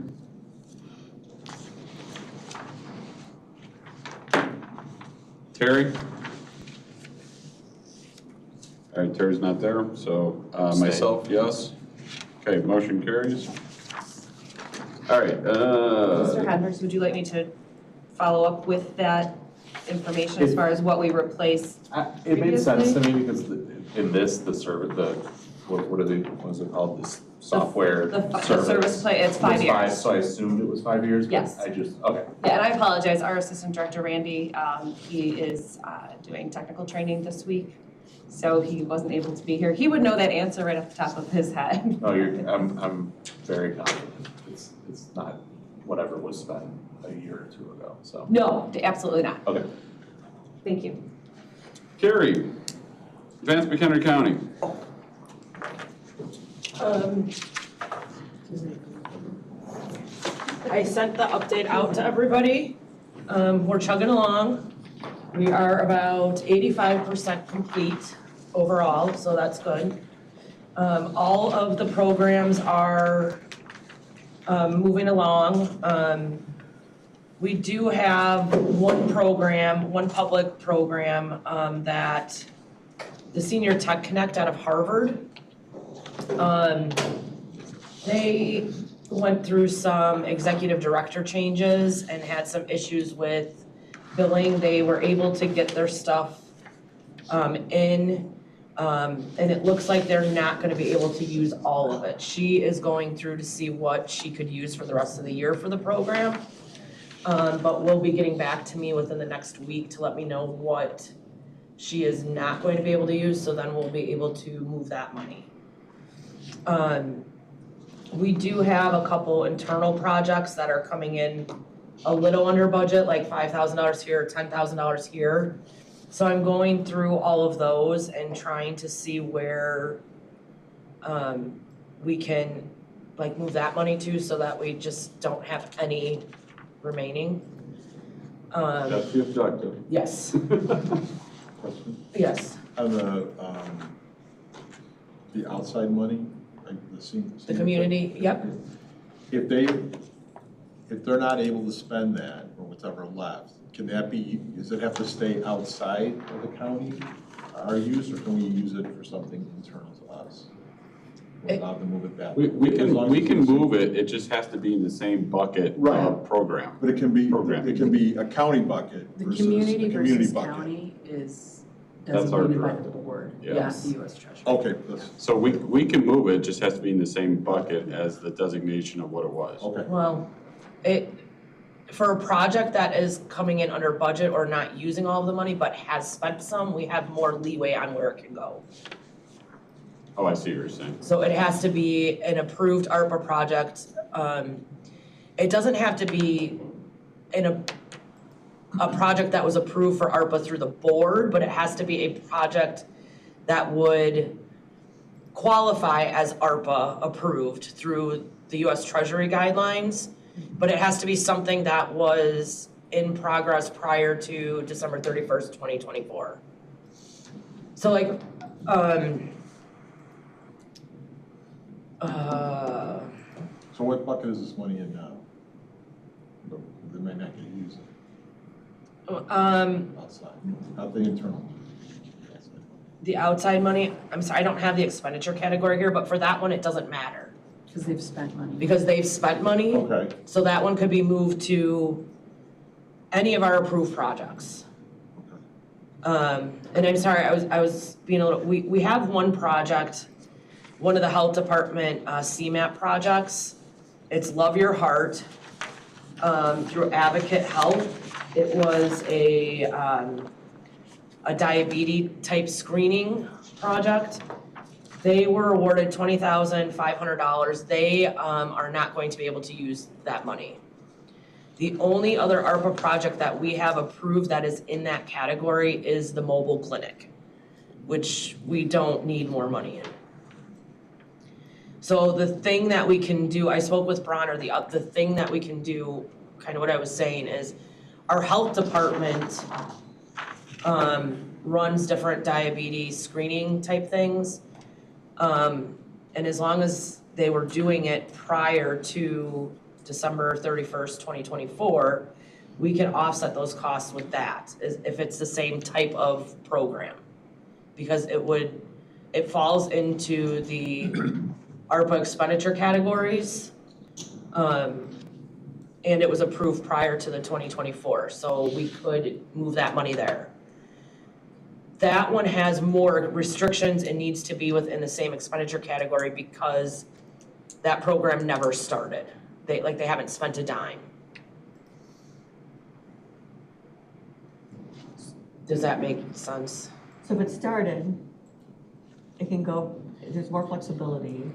Terry? All right, Terry's not there, so Abstain. myself, yes. Okay, motion carries. All right, Mr. Hendricks, would you like me to follow up with that information as far as what we replaced? It made sense to me because in this, the server, what is it called? This software The service. service play, it's 5 was years. So I assumed it was 5 years? but Yes. Okay. Yeah, and I apologize, our Assistant Director, Randy, he is doing technical training this week, so he wasn't able to be here. He would know that answer right off the top of his head. No, I'm very confident. It's not whatever was spent a year or 2 ago, so. No, absolutely not. Okay. Thank you. Carrie, Advanced McHenry County. I sent the update out to everybody. We're chugging along. We are about 85% complete overall, so that's good. All of the programs are moving along. We do have one program, one public program, that the Senior Tech Connect out of Harvard. They went through some executive director changes and had some issues with billing. They were able to get their stuff in, and it looks like they're not gonna be able to use all of it. She is going through to see what she could use for the rest of the year for the program. But will be getting back to me within the next week to let me know what she is not going to be able to use, so then we'll be able to move that money. We do have a couple internal projects that are coming in a little under budget, like $5,000 here, or $10,000 here. So I'm going through all of those and trying to see where we can move that money to, so that we just don't have any remaining. That's the objective. Yes, Question? yes, On the outside money, like the community, yep. if they're not able to spend that or whatever left, can that be, does it have to stay outside of the county, our use, or can we use it for something internal to us? We're allowed to move it that way. We As long can, as we can it's- move it, it just has to be in the same bucket Right. of program. But it can be Programming. a county bucket The versus community a community versus bucket. county is That's our designated by the directive. board, Yeah. not the US Treasurer. Okay, that's, So we can move it, just has to be in the same bucket as the designation of what it was. okay. Well, for a project that is coming in under budget or not using all of the money but has spent some, we have more leeway on where it can go. Oh, I see what you're saying. So it has to be an approved ARPA project. It doesn't have to be a project that was approved for ARPA through the board, but it has to be a project that would qualify as ARPA approved through the US Treasury guidelines. But it has to be something that was in progress prior to December 31st, 2024. So like, So what bucket is this money in now? They may not get used outside, not the internal. Outside. the outside money, I'm sorry, I don't have the expenditure category here, but for that one, it doesn't matter. Because they've spent money. Because they've spent money, Okay, so that one could be moved to any of our approved projects. And I'm sorry, I was being a little, we have one project, one of the health department CMAP projects. It's Love Your Heart through Advocate Health. It was a diabetes type screening project. They were awarded $20,500. They are not going to be able to use that money. The only other ARPA project that we have approved that is in that category is the mobile clinic, which we don't need more money in. So the thing that we can do, I spoke with Bronner, the thing that we can do, kind of what I was saying is, our health department runs different diabetes screening type things. And as long as they were doing it prior to December 31st, 2024, we can offset those costs with that, if it's the same type of program. Because it falls into the ARPA expenditure categories. And it was approved prior to the 2024, so we could move that money there. That one has more restrictions and needs to be within the same expenditure category because that program never started. They haven't spent a dime. Does that make sense? So if it started, it can go, there's more flexibility.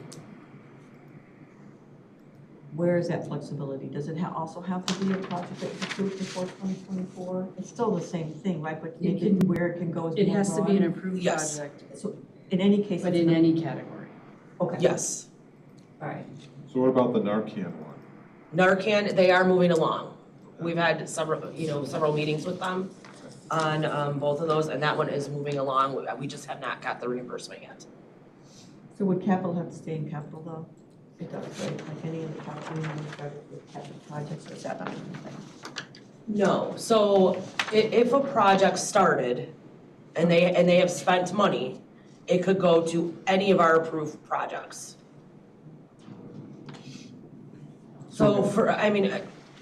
Where is that flexibility? Does it also have to be a project that was approved before 2024? It's still the same thing, right? But It can- where it can go is It more has to be an broad? approved Yes. project, So in any case. but it's in not- any category. Okay. Yes. All right. so what about the Narcan one? Narcan, they are moving along. We've had several meetings with them on both of those, and that one is moving along. We just have not got the reimbursement yet. So would capital have to stay in capital though? It does, right? Like any of the capital projects, or is that not anything? No, so if a project started and they have spent money, it could go to any of our approved projects. So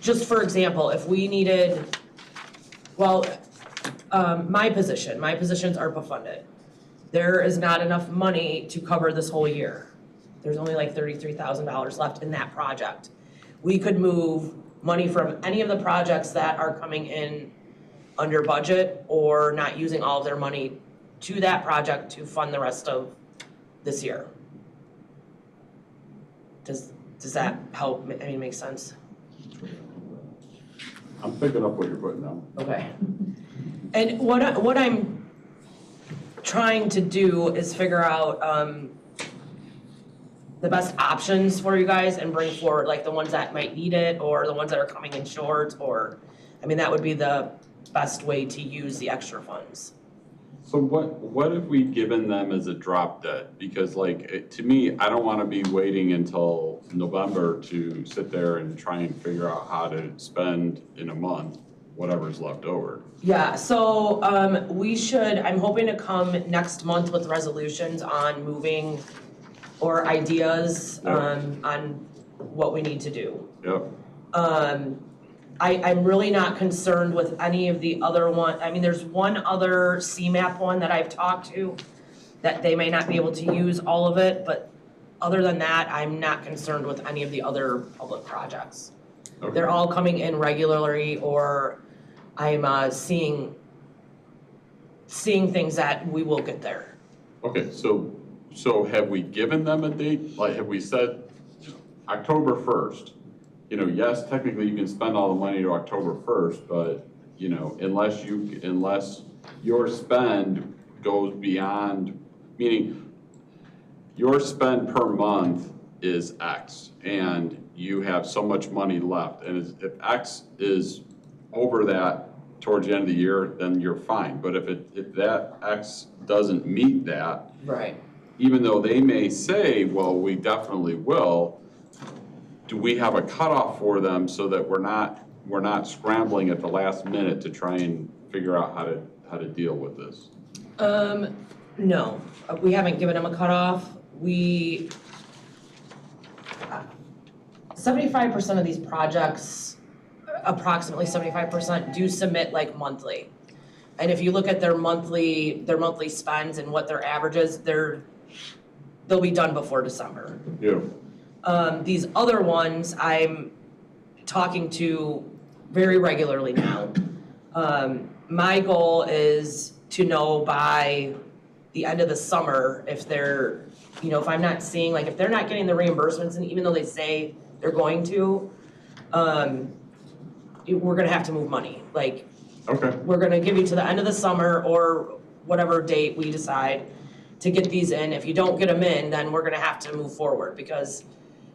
just for example, if we needed, my position's ARPA funded. There is not enough money to cover this whole year. There's only like $33,000 left in that project. We could move money from any of the projects that are coming in under budget or not using all of their money to that project to fund the rest of this year. Does that help, make sense? I'm picking up what you're putting down. Okay. And what I'm trying to do is figure out the best options for you guys and bring forward like the ones that might need it or the ones that are coming in short or I mean, that would be the best way to use the extra funds. So what have we given them as a drop dead? Because to me, I don't want to be waiting until November to sit there and try and figure out how to spend in a month whatever's left over. Yeah, so I'm hoping to come next month with resolutions on moving or ideas on what we need to do. Yep. I'm really not concerned with any of the other one. I mean, there's one other CMAP one that I've talked to that they may not be able to use all of it, but other than that, I'm not concerned with any of the other public projects. Okay. They're all coming in regularly, or I'm seeing things that we will get there. Okay, so have we given them a date? Like, have we said October 1st? Yes, technically you can spend all the money to October 1st, but, unless your spend goes beyond, meaning your spend per month is X and you have so much money left. And if X is over that towards the end of the year, then you're fine. But if that X doesn't meet that, Right. even though they may say, well, we definitely will, do we have a cutoff for them so that we're not scrambling at the last minute to try and figure out how to deal with this? No, we haven't given them a cutoff. 75% of these projects, approximately 75%, do submit monthly. And if you look at their monthly spends and what their average is, they'll be done before December. Yeah. These other ones I'm talking to very regularly now. My goal is to know by the end of the summer if they're, if I'm not seeing, if they're not getting the reimbursements, and even though they say they're going to, we're gonna have to move money. Okay. We're gonna give you to the end of the summer or whatever date we decide to get these in. If you don't get them in, then we're gonna have to move forward, because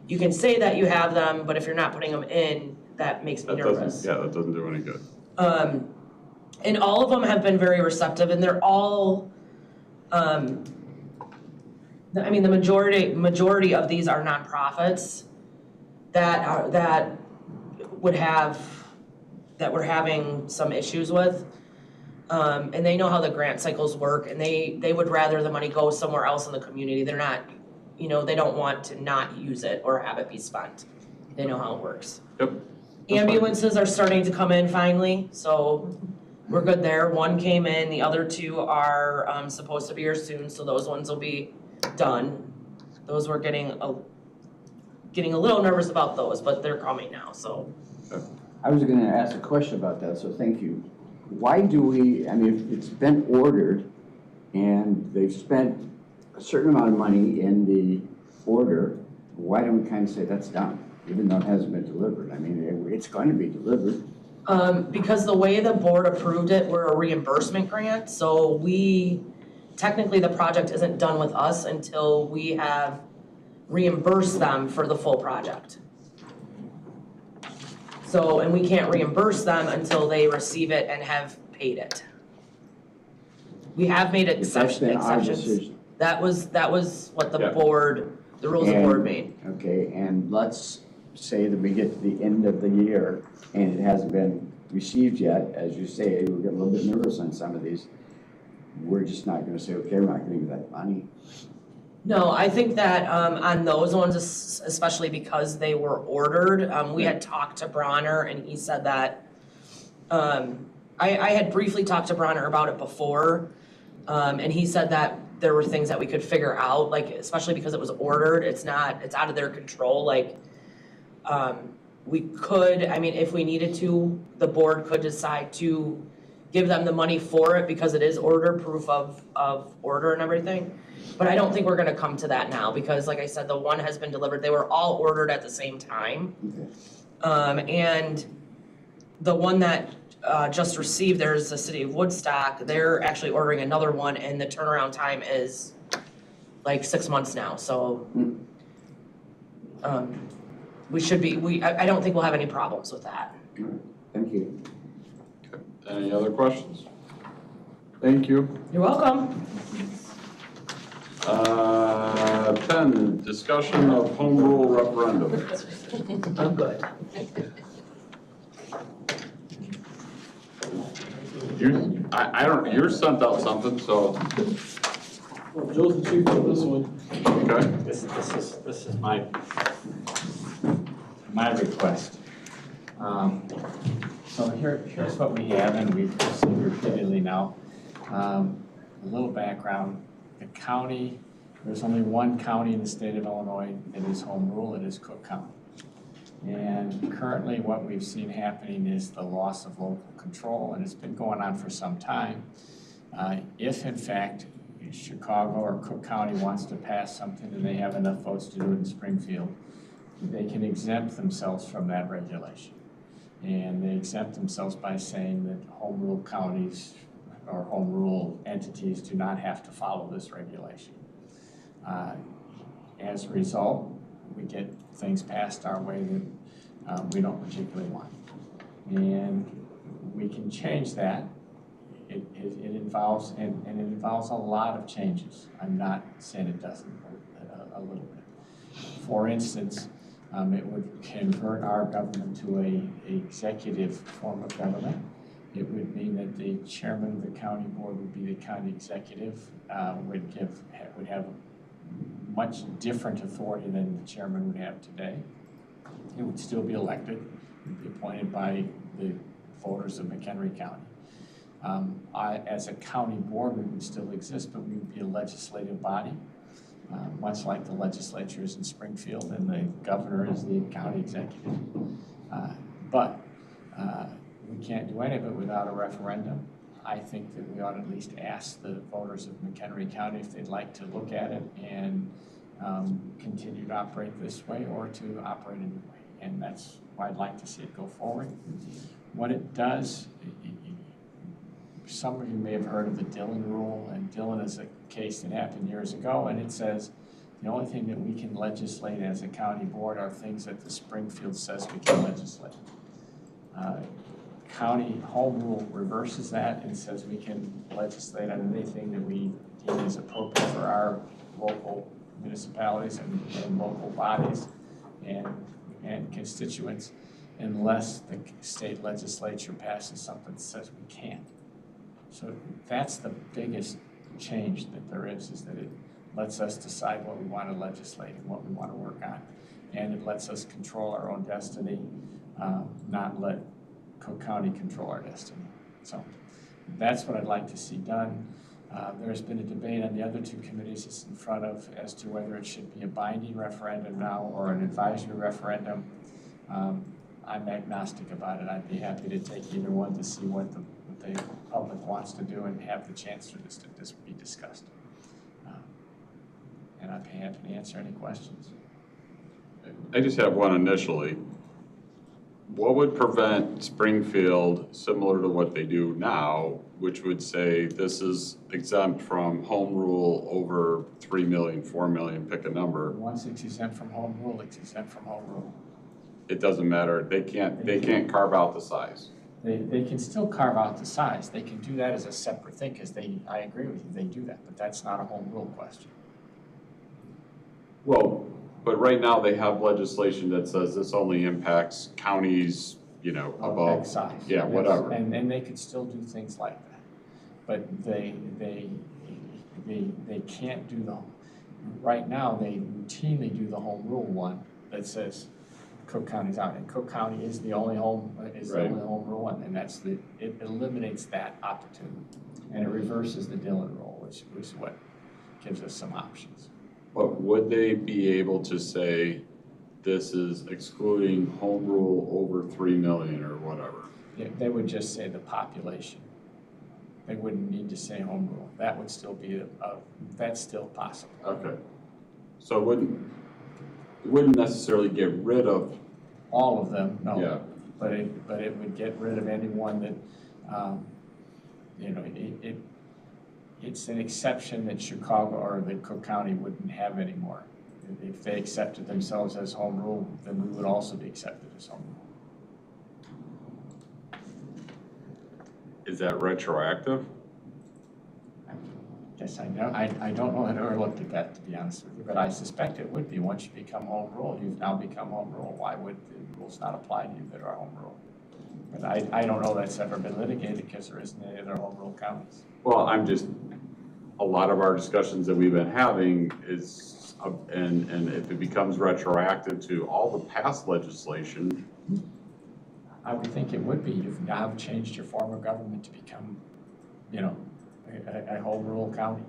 you can say that you have them, but if you're not putting them in, that makes me nervous. That doesn't do any good. And all of them have been very receptive, and they're all, the majority of these are nonprofits that we're having some issues with. And they know how the grant cycles work, and they would rather the money go somewhere else in the community. They're not, they don't want to not use it or have it be spent. They know how it works. Yep. Ambulances are starting to come in finally, so we're good there. One came in, the other two are supposed to be here soon, so those ones will be done. Those were getting a little nervous about those, but they're coming now, so. I was gonna ask a question about that, so thank you. Why do we, if it's been ordered and they've spent a certain amount of money in the order, why don't we kind of say that's done, even though it hasn't been delivered? It's going to be delivered. Because the way the board approved it, we're a reimbursement grant, so technically the project isn't done with us until we have reimbursed them for the full project. So, and we can't reimburse them until they receive it and have paid it. We have made That's been our exceptions. decision. That was what the Yeah. board, the rules of board made. Okay, and let's say that we get to the end of the year and it hasn't been received yet, as you say, we'll get a little bit nervous on some of these. We're just not gonna say, okay, we're not gonna give that money. No, I think that on those ones, especially because they were ordered, we had talked to Bronner and he said that, I had briefly talked to Bronner about it before, and he said that there were things that we could figure out, especially because it was ordered, it's out of their control, we could, if we needed to, the board could decide to give them the money for it because it is order, proof of order and everything. But I don't think we're gonna come to that now because like I said, the one has been delivered, they were all ordered at the same time. Okay. And the one that just received, there's the city of Woodstock, they're actually ordering another one and the turnaround time is 6 months now, so. We should be, I don't think we'll have any problems with that. All right. Thank you. Any other questions? Thank you. You're welcome. 10, discussion of home rule referendum. I'm good. I don't, you sent out something, so, Well, Joe's the chief of this one. okay. This is my request. So here's what we have, and we've seen repeatedly now. A little background, the county, there's only one county in the state of Illinois that is home rule, it is Cook County. And currently what we've seen happening is the loss of local control, and it's been going on for some time. If in fact Chicago or Cook County wants to pass something and they have enough votes to do it in Springfield, they can exempt themselves from that regulation. And they exempt themselves by saying that home rule counties or home rule entities do not have to follow this regulation. As a result, we get things passed our way that we don't particularly want. And we can change that. It involves, and it involves a lot of changes. I'm not saying it doesn't, a little bit. For instance, it would convert our government to an executive form of government. It would mean that the chairman of the county board would be the county executive, would have much different authority than the chairman would have today. It would still be elected, would be appointed by the voters of McHenry County. As a county board, we would still exist, but we would be a legislative body, much like the legislature is in Springfield and the governor is the county executive. But we can't do any of it without a referendum. I think that we ought to at least ask the voters of McHenry County if they'd like to look at it and continue to operate this way or to operate a new way. And that's why I'd like to see it go forward. What it does, some of you may have heard of the Dillon rule, and Dillon is a case that happened years ago, and it says the only thing that we can legislate as a county board are things that the Springfield says we can legislate. County home rule reverses that and says we can legislate on anything that we deem is appropriate for our local municipalities and local bodies and constituents, unless the state legislature passes something that says we can't. So that's the biggest change that there is that it lets us decide what we want to legislate and what we want to work on. And it lets us control our own destiny, not let Cook County control our destiny. So that's what I'd like to see done. There's been a debate on the other two committees it's in front of as to whether it should be a binding referendum now or an advisory referendum. I'm agnostic about it. I'd be happy to take either one to see what the public wants to do and have the chance for this to be discussed. And I'd be happy to answer any questions. I just have one initially. What would prevent Springfield, similar to what they do now, which would say this is exempt from home rule over 3 million, 4 million, pick a number? Once it's exempt from home rule, it's exempt from home rule. It doesn't matter. They can't carve out the size. They can still carve out the size. They can do that as a separate thing because I agree with you, they do that, but that's not a home rule question. Well, but right now they have legislation that says this only impacts counties, above. X size. Yeah, whatever. And they could still do things like that. But they can't do right now they routinely do the home rule one that says Cook County's out, and Cook County is the only home rule one, and it eliminates that opportunity, and it reverses the Dillon rule, which is what gives us some options. But would they be able to say this is excluding home rule over 3 million or whatever? Yeah, they would just say the population. They wouldn't need to say home rule. That would still be that's still possible. Okay. So it wouldn't necessarily get rid of all of them, no. Yeah. But it would get rid of anyone that, it's an exception that Chicago or that Cook County wouldn't have anymore. If they accepted themselves as home rule, then we would also be accepted as home rule. Is that retroactive? Yes, I know, I don't know that I ever looked at that, to be honest with you, but I suspect it would be. Once you become home rule, you've now become home rule. Why would the rules not apply to you that are home rule? But I don't know that's ever been litigated because there isn't any other home rule counties. Well, a lot of our discussions that we've been having is, and if it becomes retroactive to all the past legislation. I would think it would be. You've now changed your form of government to become, you know, a home rule county.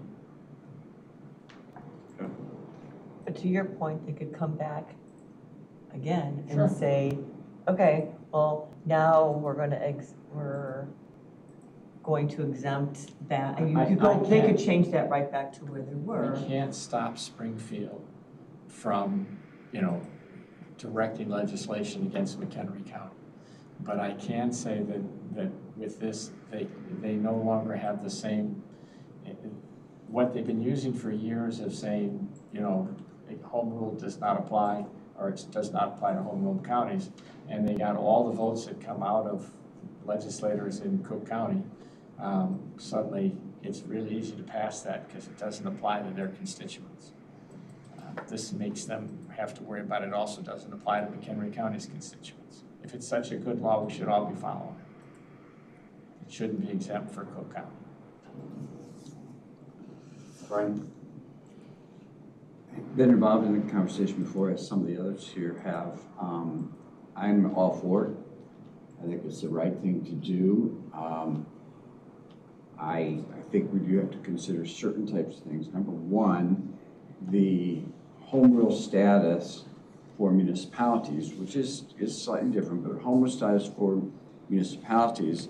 But to your point, they could come back again Sure. and say, okay, well, now we're going to exempt that. And they could change that right back to where they were. We can't stop Springfield from, you know, directing legislation against McHenry County. But I can say that with this, they no longer have the same, what they've been using for years of saying, you know, home rule does not apply, or it does not apply to home rule counties, and they got all the votes that come out of legislators in Cook County. Suddenly, it's really easy to pass that because it doesn't apply to their constituents. This makes them have to worry about it also doesn't apply to McHenry County's constituents. If it's such a good law, we should all be following it. It shouldn't be exempt for Cook County. Brian? Been involved in the conversation before, as some of the others here have. I'm all for it. I think it's the right thing to do. I think we do have to consider certain types of things. Number one, the home rule status for municipalities, which is slightly different, but home rule status for municipalities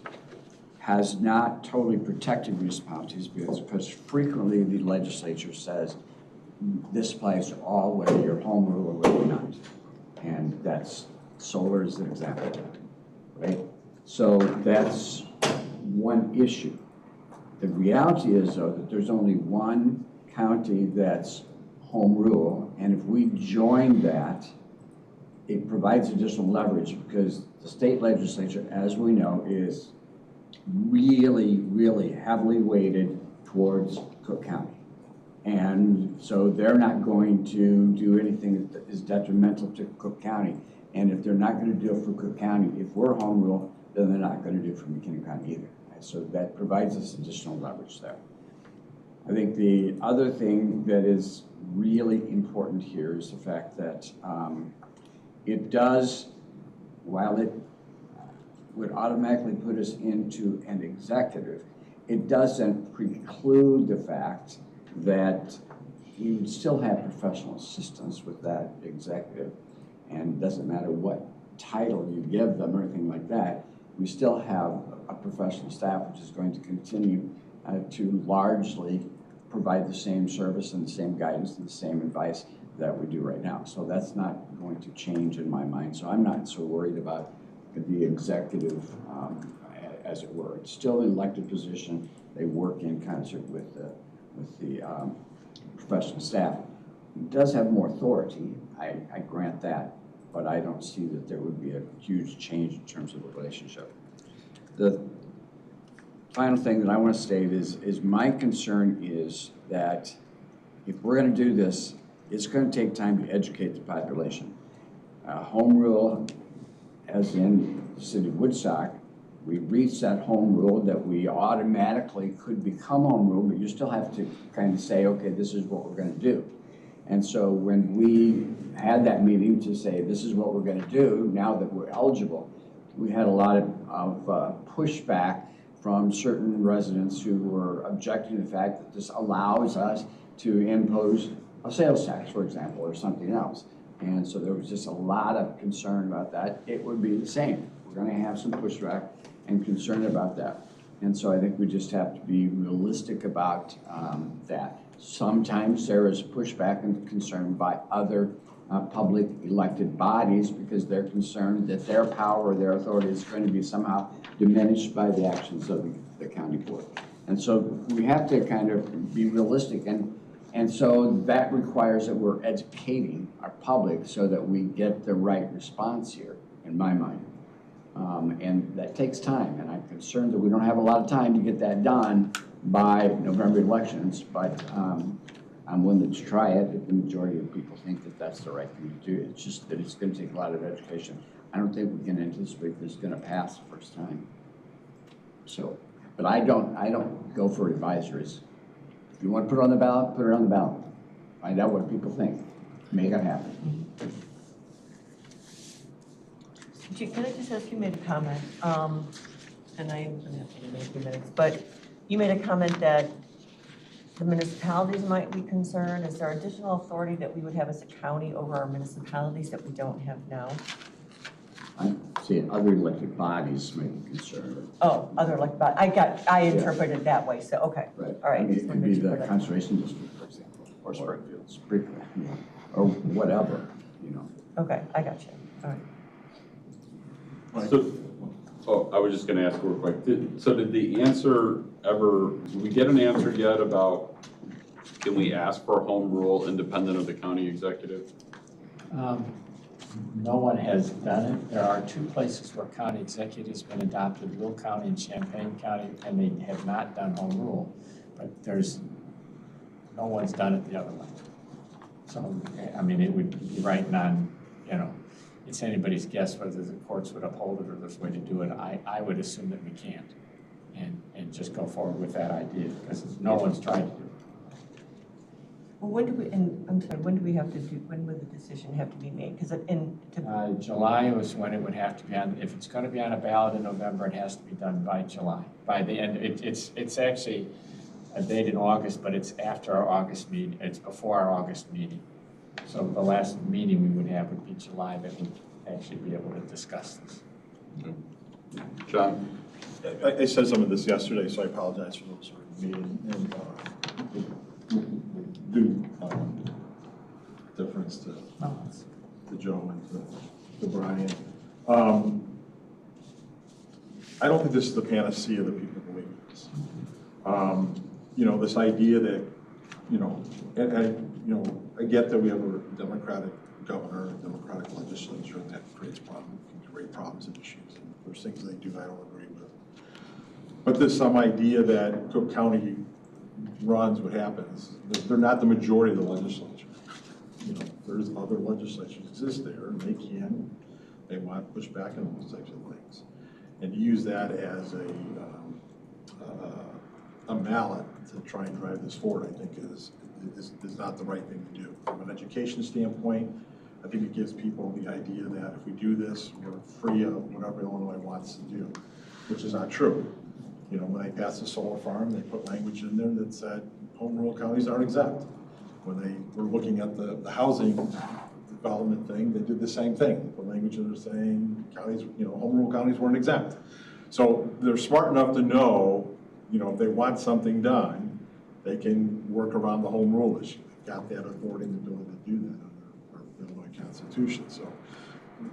has not totally protected municipalities because frequently the legislature says this applies to all, whether you're home rule or whether you're not. And that's, solar is an example of that, right? So that's one issue. The reality is, though, that there's only one county that's home rule, and if we join that, it provides additional leverage because the state legislature, as we know, is really, really heavily weighted towards Cook County. And so they're not going to do anything that is detrimental to Cook County. And if they're not going to do it for Cook County, if we're home rule, then they're not going to do it for McHenry County either. So that provides us additional leverage there. I think the other thing that is really important here is the fact that it does, while it would automatically put us into an executive, it doesn't preclude the fact that you would still have professional assistants with that executive, and it doesn't matter what title you give them or anything like that, we still have a professional staff which is going to continue to largely provide the same service and the same guidance and the same advice that we do right now. So that's not going to change in my mind. So I'm not so worried about the executive, as it were. It's still an elected position. They work in concert with the professional staff. It does have more authority, I grant that, but I don't see that there would be a huge change in terms of the relationship. The final thing that I want to state is my concern is that if we're going to do this, it's going to take time to educate the population. Home rule, as in the city of Woodstock, we reached that home rule that we automatically could become home rule, but you still have to kind of say, okay, this is what we're going to do. And so when we had that meeting to say, this is what we're going to do now that we're eligible, we had a lot of pushback from certain residents who were objecting to the fact that this allows us to impose a sales tax, for example, or something else. And so there was just a lot of concern about that. It would be the same. We're going to have some pushback and concern about that. And so I think we just have to be realistic about that. Sometimes there is pushback and concern by other public elected bodies because they're concerned that their power or their authority is going to be somehow diminished by the actions of the county board. And so we have to kind of be realistic, and so that requires that we're educating our public so that we get the right response here, in my mind. And that takes time, and I'm concerned that we don't have a lot of time to get that done by November elections, but I'm willing to try it if the majority of people think that that's the right thing to do. It's just that it's gonna take a lot of education. I don't think we can anticipate this is gonna pass the first time. So, but I don't go for advisories. If you want to put it on the ballot, put it on the ballot. Find out what people think. Make it happen. Can I just ask, you made a comment, and I'm gonna have to give you a few minutes, but you made a comment that the municipalities might be concerned. Is there additional authority that we would have as a county over our municipalities that we don't have now? I see other elected bodies may be concerned. Oh, other like, but I interpreted it that way, so, okay. Right. All right. I mean, just it wanted could be to the put it- conservation district, for example, or Springfield, or whatever, you know. Okay, I got you, all right. So, I was just gonna ask real quick, did the answer ever, did we get an answer yet about, can we ask for a home rule independent of the county executive? No one has done it. There are two places where county executive's been adopted, Will County and Champaign County, and they have not done home rule. But no one's done it the other way. So, I mean, it would be right on, it's anybody's guess whether the courts would uphold it or there's a way to do it. I would assume that we can't, and just go forward with that idea, because no one's tried to do it. Well, when do we, and I'm sorry, when do we have to do, when would the decision have to be made? Because July was when it would have to be on, if it's going to be on a ballot in November, it has to be done by July. By the end, it's actually a date in August, but it's after our August meeting, it's before our August meeting. So the last meeting we would have would be July, that we'd actually be able to discuss this. John? I said some of this yesterday, so I apologize for those sort of meeting and do difference to Joe and to Brian. I don't think this is the panacea that people believe it is. This idea that, I get that we have a Democratic governor, a Democratic legislature, and that creates problems and issues. And there's things they do I don't agree with. But there's some idea that Cook County runs what happens. They're not the majority of the legislature. There's other legislatures exist there, and they want to push back on those types of things. And to use that as a mallet to try and drive this forward, I think is not the right thing to do. From an education standpoint, I think it gives people the idea that if we do this, we're free of whatever Illinois wants to do, which is not true. When they passed the solar farm, they put language in there that said home rule counties aren't exempt. When they were looking at the housing development thing, they did the same thing. They put language in there saying counties, home rule counties weren't exempt. So they're smart enough to know, if they want something done, they can work around the home rule issue. They've got that authority and ability to do that under our Illinois Constitution. So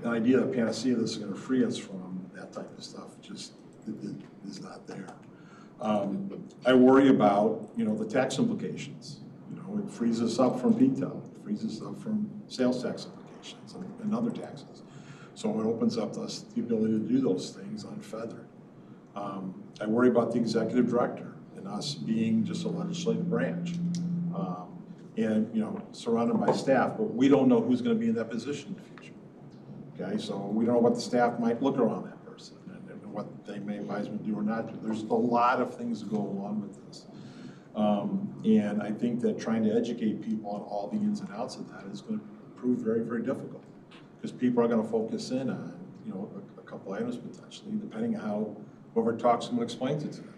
the idea that panacea this is going to free us from that type of stuff just is not there. I worry about, the tax implications. It frees us up from PTEL. It frees us up from sales tax implications and other taxes. So it opens up to us the ability to do those things unfeathered. I worry about the executive director and us being just a legislative branch. And, surrounded by staff, but we don't know who's going to be in that position in the future. Okay, so we don't know what the staff might look around that person and what they may advise them to do or not do. There's a lot of things that go along with this. And I think that trying to educate people on all the ins and outs of that is going to prove very, very difficult, because people are going to focus in on, a couple items potentially, depending on how whoever talks to them explains it to them.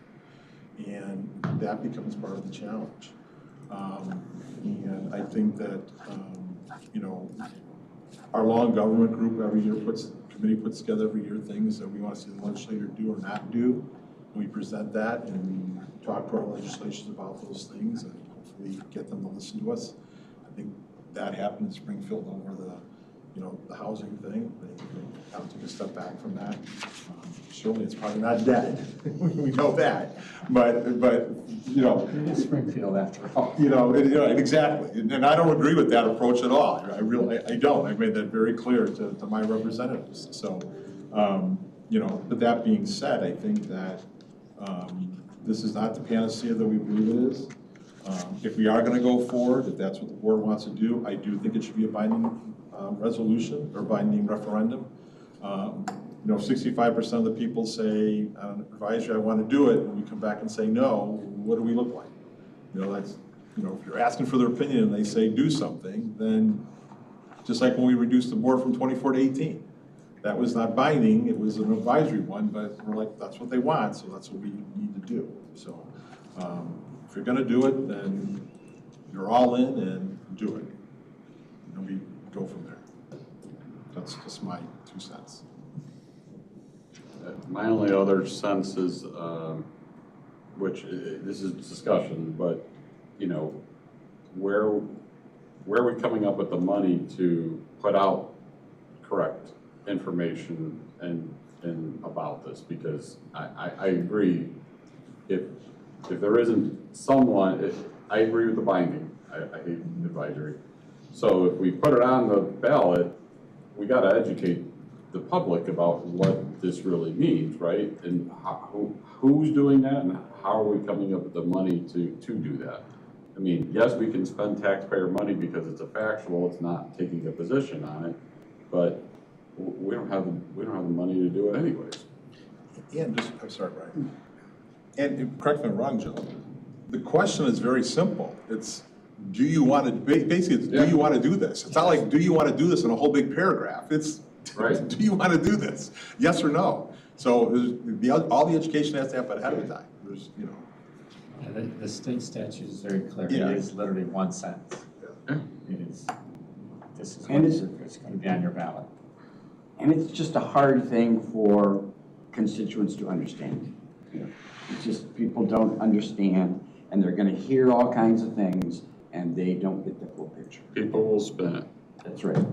And that becomes part of the challenge. And I think that, our law and government group every year committee puts together every year things that we want to see the legislator do or not do. And we present that and we talk to our legislators about those things and hopefully get them to listen to us. I think that happened in Springfield over the housing thing. They kind of took a step back from that. Surely it's probably not dead. We know that, but It is Springfield after all. Exactly. And I don't agree with that approach at all. I don't. I made that very clear to my representatives. So, But that being said, I think that this is not the panacea that we believe it is. If we are gonna go forward, if that's what the board wants to do, I do think it should be a binding resolution or binding referendum. 65% of the people say on advisory, I want to do it, and we come back and say no, what do we look like? That's, if you're asking for their opinion and they say do something, then just like when we reduced the board from 24 to 18. That was not binding, it was an advisory one, but we're like, that's what they want, so that's what we need to do. So if you're gonna do it, then you're all in and do it. And we go from there. That's just my 2 cents. My only other sense is, which this is discussion, but where are we coming up with the money to put out correct information and about this? Because I agree, if there isn't someone, I agree with the binding. I hate advisory. So if we put it on the ballot, we got to educate the public about what this really means, right? And who's doing that, and how are we coming up with the money to do that? I mean, yes, we can spend taxpayer money because it's a factual, it's not taking a position on it, but we don't have the money to do it anyways. And I'm sorry, Brian. And correct me if I'm wrong, Joe. The question is very simple. It's, do you want to, basically, it's, do you want to do this? It's not like, do you want to do this in a whole big paragraph? It's, right. Do you want to do this? Yes or no? So all the education has to happen ahead of time. There's, The state statute is very clear. Yeah. It is literally 1 sentence. Yeah. It is, this is And it's going to be on your ballot. And it's just a hard thing for constituents to understand. It's just people don't understand, and they're gonna hear all kinds of things, and they don't get the full picture. People will spin it. That's right.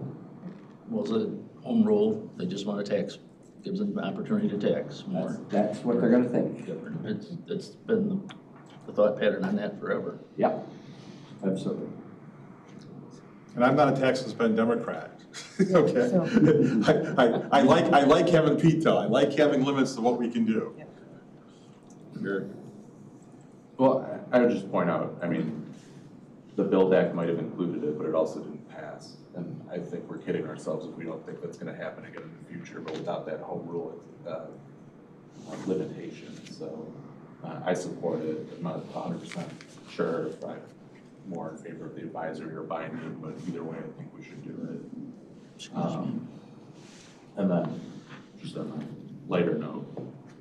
Well, it's a home rule, they just want to tax, gives them an opportunity to tax more. That's what they're gonna think. It's been the thought pattern on that forever. Yep, absolutely. and I'm not a tax and spend Democrat. Okay. I like having PITA. I like having limits to what we can do. Well, I would just point out, I mean, the BUILD Act might have included it, but it also didn't pass. And I think we're kidding ourselves if we don't think that's gonna happen again in the future, but without that home rule limitation. So I support it. I'm not 100% sure if I'm more in favor of the advisory or binding, but either way, I think we should do it. And then, just on a lighter note,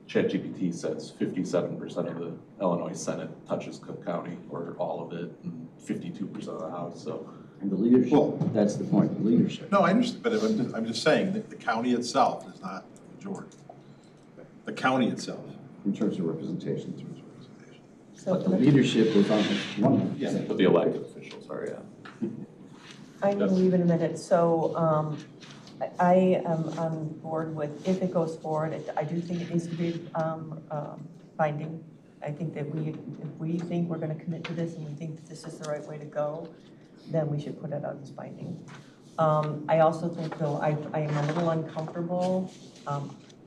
ChatGPT says 57% of the Illinois Senate touches Cook County, or all of it, and 52% of the House, so. And the leadership, Well, that's the point, the leadership. No, I understand, but I'm just saying that the county itself is not the majority. The county itself. In terms of representation. So But the leadership is on one. Yeah. But the elected officials are, yeah. I'm going to leave in a minute. So I am on board with, if it goes forward, I do think it needs to be binding. I think that if we think we're going to commit to this and we think that this is the right way to go, then we should put it out as binding. I also think, though, I am a little uncomfortable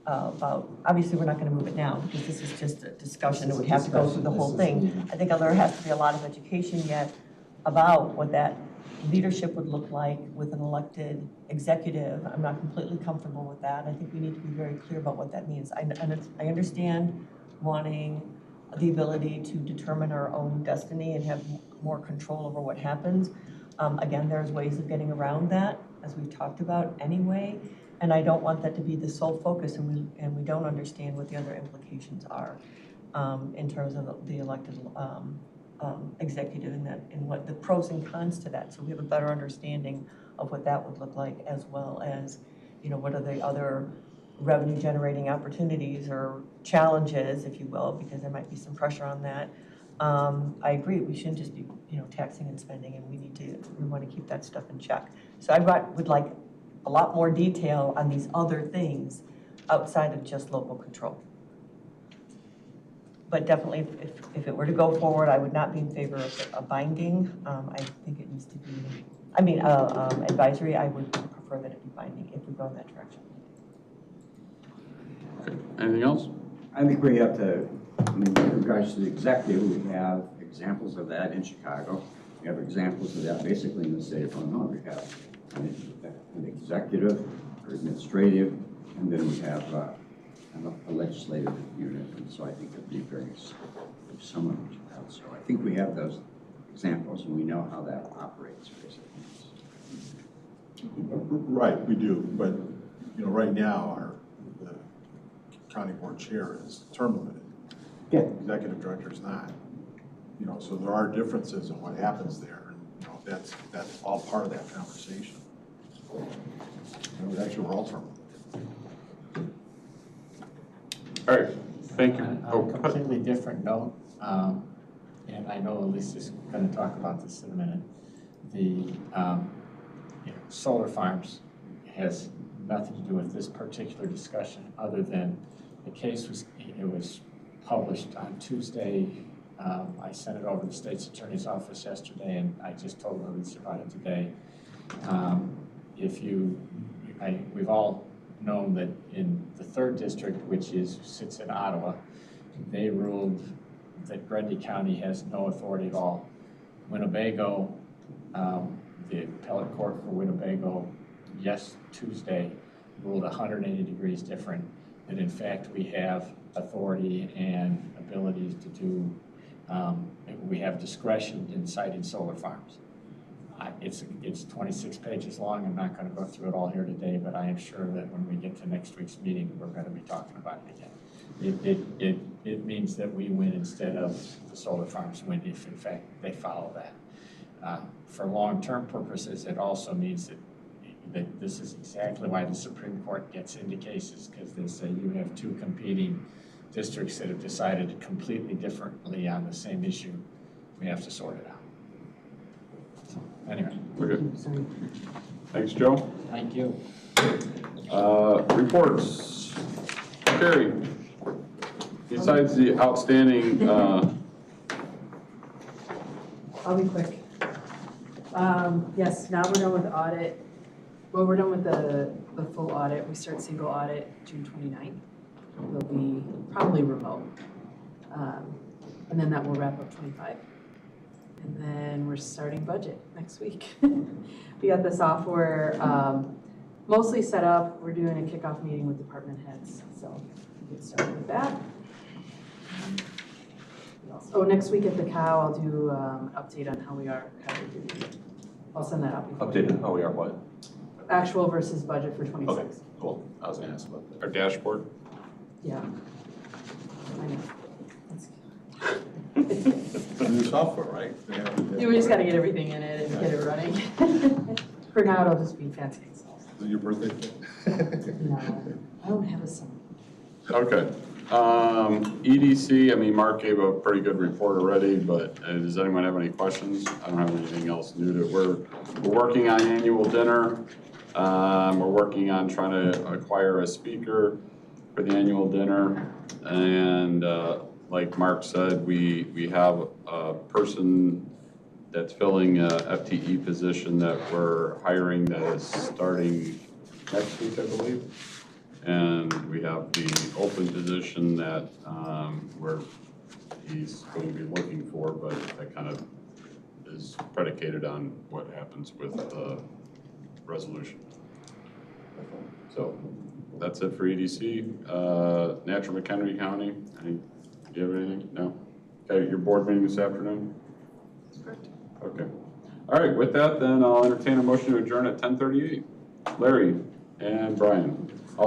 about, obviously, we're not going to move it now because this is just a discussion. It would have to go through the whole thing. I think there has to be a lot of education yet about what that leadership would look like with an elected executive. I'm not completely comfortable with that. I think we need to be very clear about what that means. I understand wanting the ability to determine our own destiny and have more control over what happens. Again, there's ways of getting around that, as we've talked about anyway. And I don't want that to be the sole focus, and we don't understand what the other implications are in terms of the elected executive and what the pros and cons to that. So we have a better understanding of what that would look like, as well as, what are the other revenue generating opportunities or challenges, if you will, because there might be some pressure on that. I agree, we shouldn't just be, taxing and spending, and we want to keep that stuff in check. So I would like a lot more detail on these other things outside of just local control. But definitely, if it were to go forward, I would not be in favor of a binding. I think it needs to be, advisory. I would prefer that it be binding if we go in that direction. anything else? I think we have to, I mean, in regards to the executive, we have examples of that in Chicago. We have examples of that basically in the state of Illinois. We have an executive or administrative, and then we have a legislative unit. And so I think it'd be very similar to that. So I think we have those examples and we know how that operates basically. Right, we do, but, you know, right now, the county board chair is term limited. Yeah. Executive director is not. You know, so there are differences in what happens there, and, you know, that's all part of that conversation. You know, actually, we're all term limited. All right, thank you. On a completely different note, and I know Lisa's going to talk about this in a minute, the solar farms has nothing to do with this particular discussion other than the case was published on Tuesday. I sent it over to the state's attorney's office yesterday, and I just told Lisa about it today. We've all known that in the 3rd district, which sits in Ottawa, they ruled that Grundy County has no authority at all. Winnebago, the appellate court for Winnebago, Tuesday, ruled 180 degrees different, that in fact we have authority and abilities to do, we have discretion in citing solar farms. It's 26 pages long. I'm not going to go through it all here today, but I am sure that when we get to next week's meeting, we're going to be talking about it again. It means that we win instead of the solar farms win if in fact they follow that. For long-term purposes, it also means that this is exactly why the Supreme Court gets into cases, because they say you have 2 competing districts that have decided completely differently on the same issue. We have to sort it out. So, anyway. Okay. Thanks, Joe. Thank you. Reports. Terry, besides the outstanding, I'll be quick. Yes, now we're done with the audit. Well, we're done with the full audit. We start single audit June 29th. It'll be probably remote. And then that will wrap up 25. And then we're starting budget next week. We got the software mostly set up. We're doing a kickoff meeting with department heads. So we'll get started with that. Oh, next week at the cow, I'll do an update on how we are. I'll send that out. Update on how we are what? Actual versus budget for 26. Okay, cool. I was gonna ask about that. our dashboard. Yeah. I know. It's a new software, right? Yeah, we just gotta get everything in it and get it running. For now, it'll just be fancy Excel. Is it your birthday? No, I don't have a son. Okay. EDC, I mean, Mark gave a pretty good report already, but does anyone have any questions? I don't have anything else new to, we're working on annual dinner. We're working on trying to acquire a speaker for the annual dinner. And like Mark said, we have a person that's filling a FTE position that we're hiring that is starting next week, I believe. And we have the open position that he's going to be looking for, but that kind of is predicated on what happens with the resolution. So that's it for EDC. Natural McHenry County, do you have anything? No? Okay, your board meeting this afternoon? Correct. Okay. All right, with that, then I'll entertain a motion to adjourn at 10:38. Larry and Brian.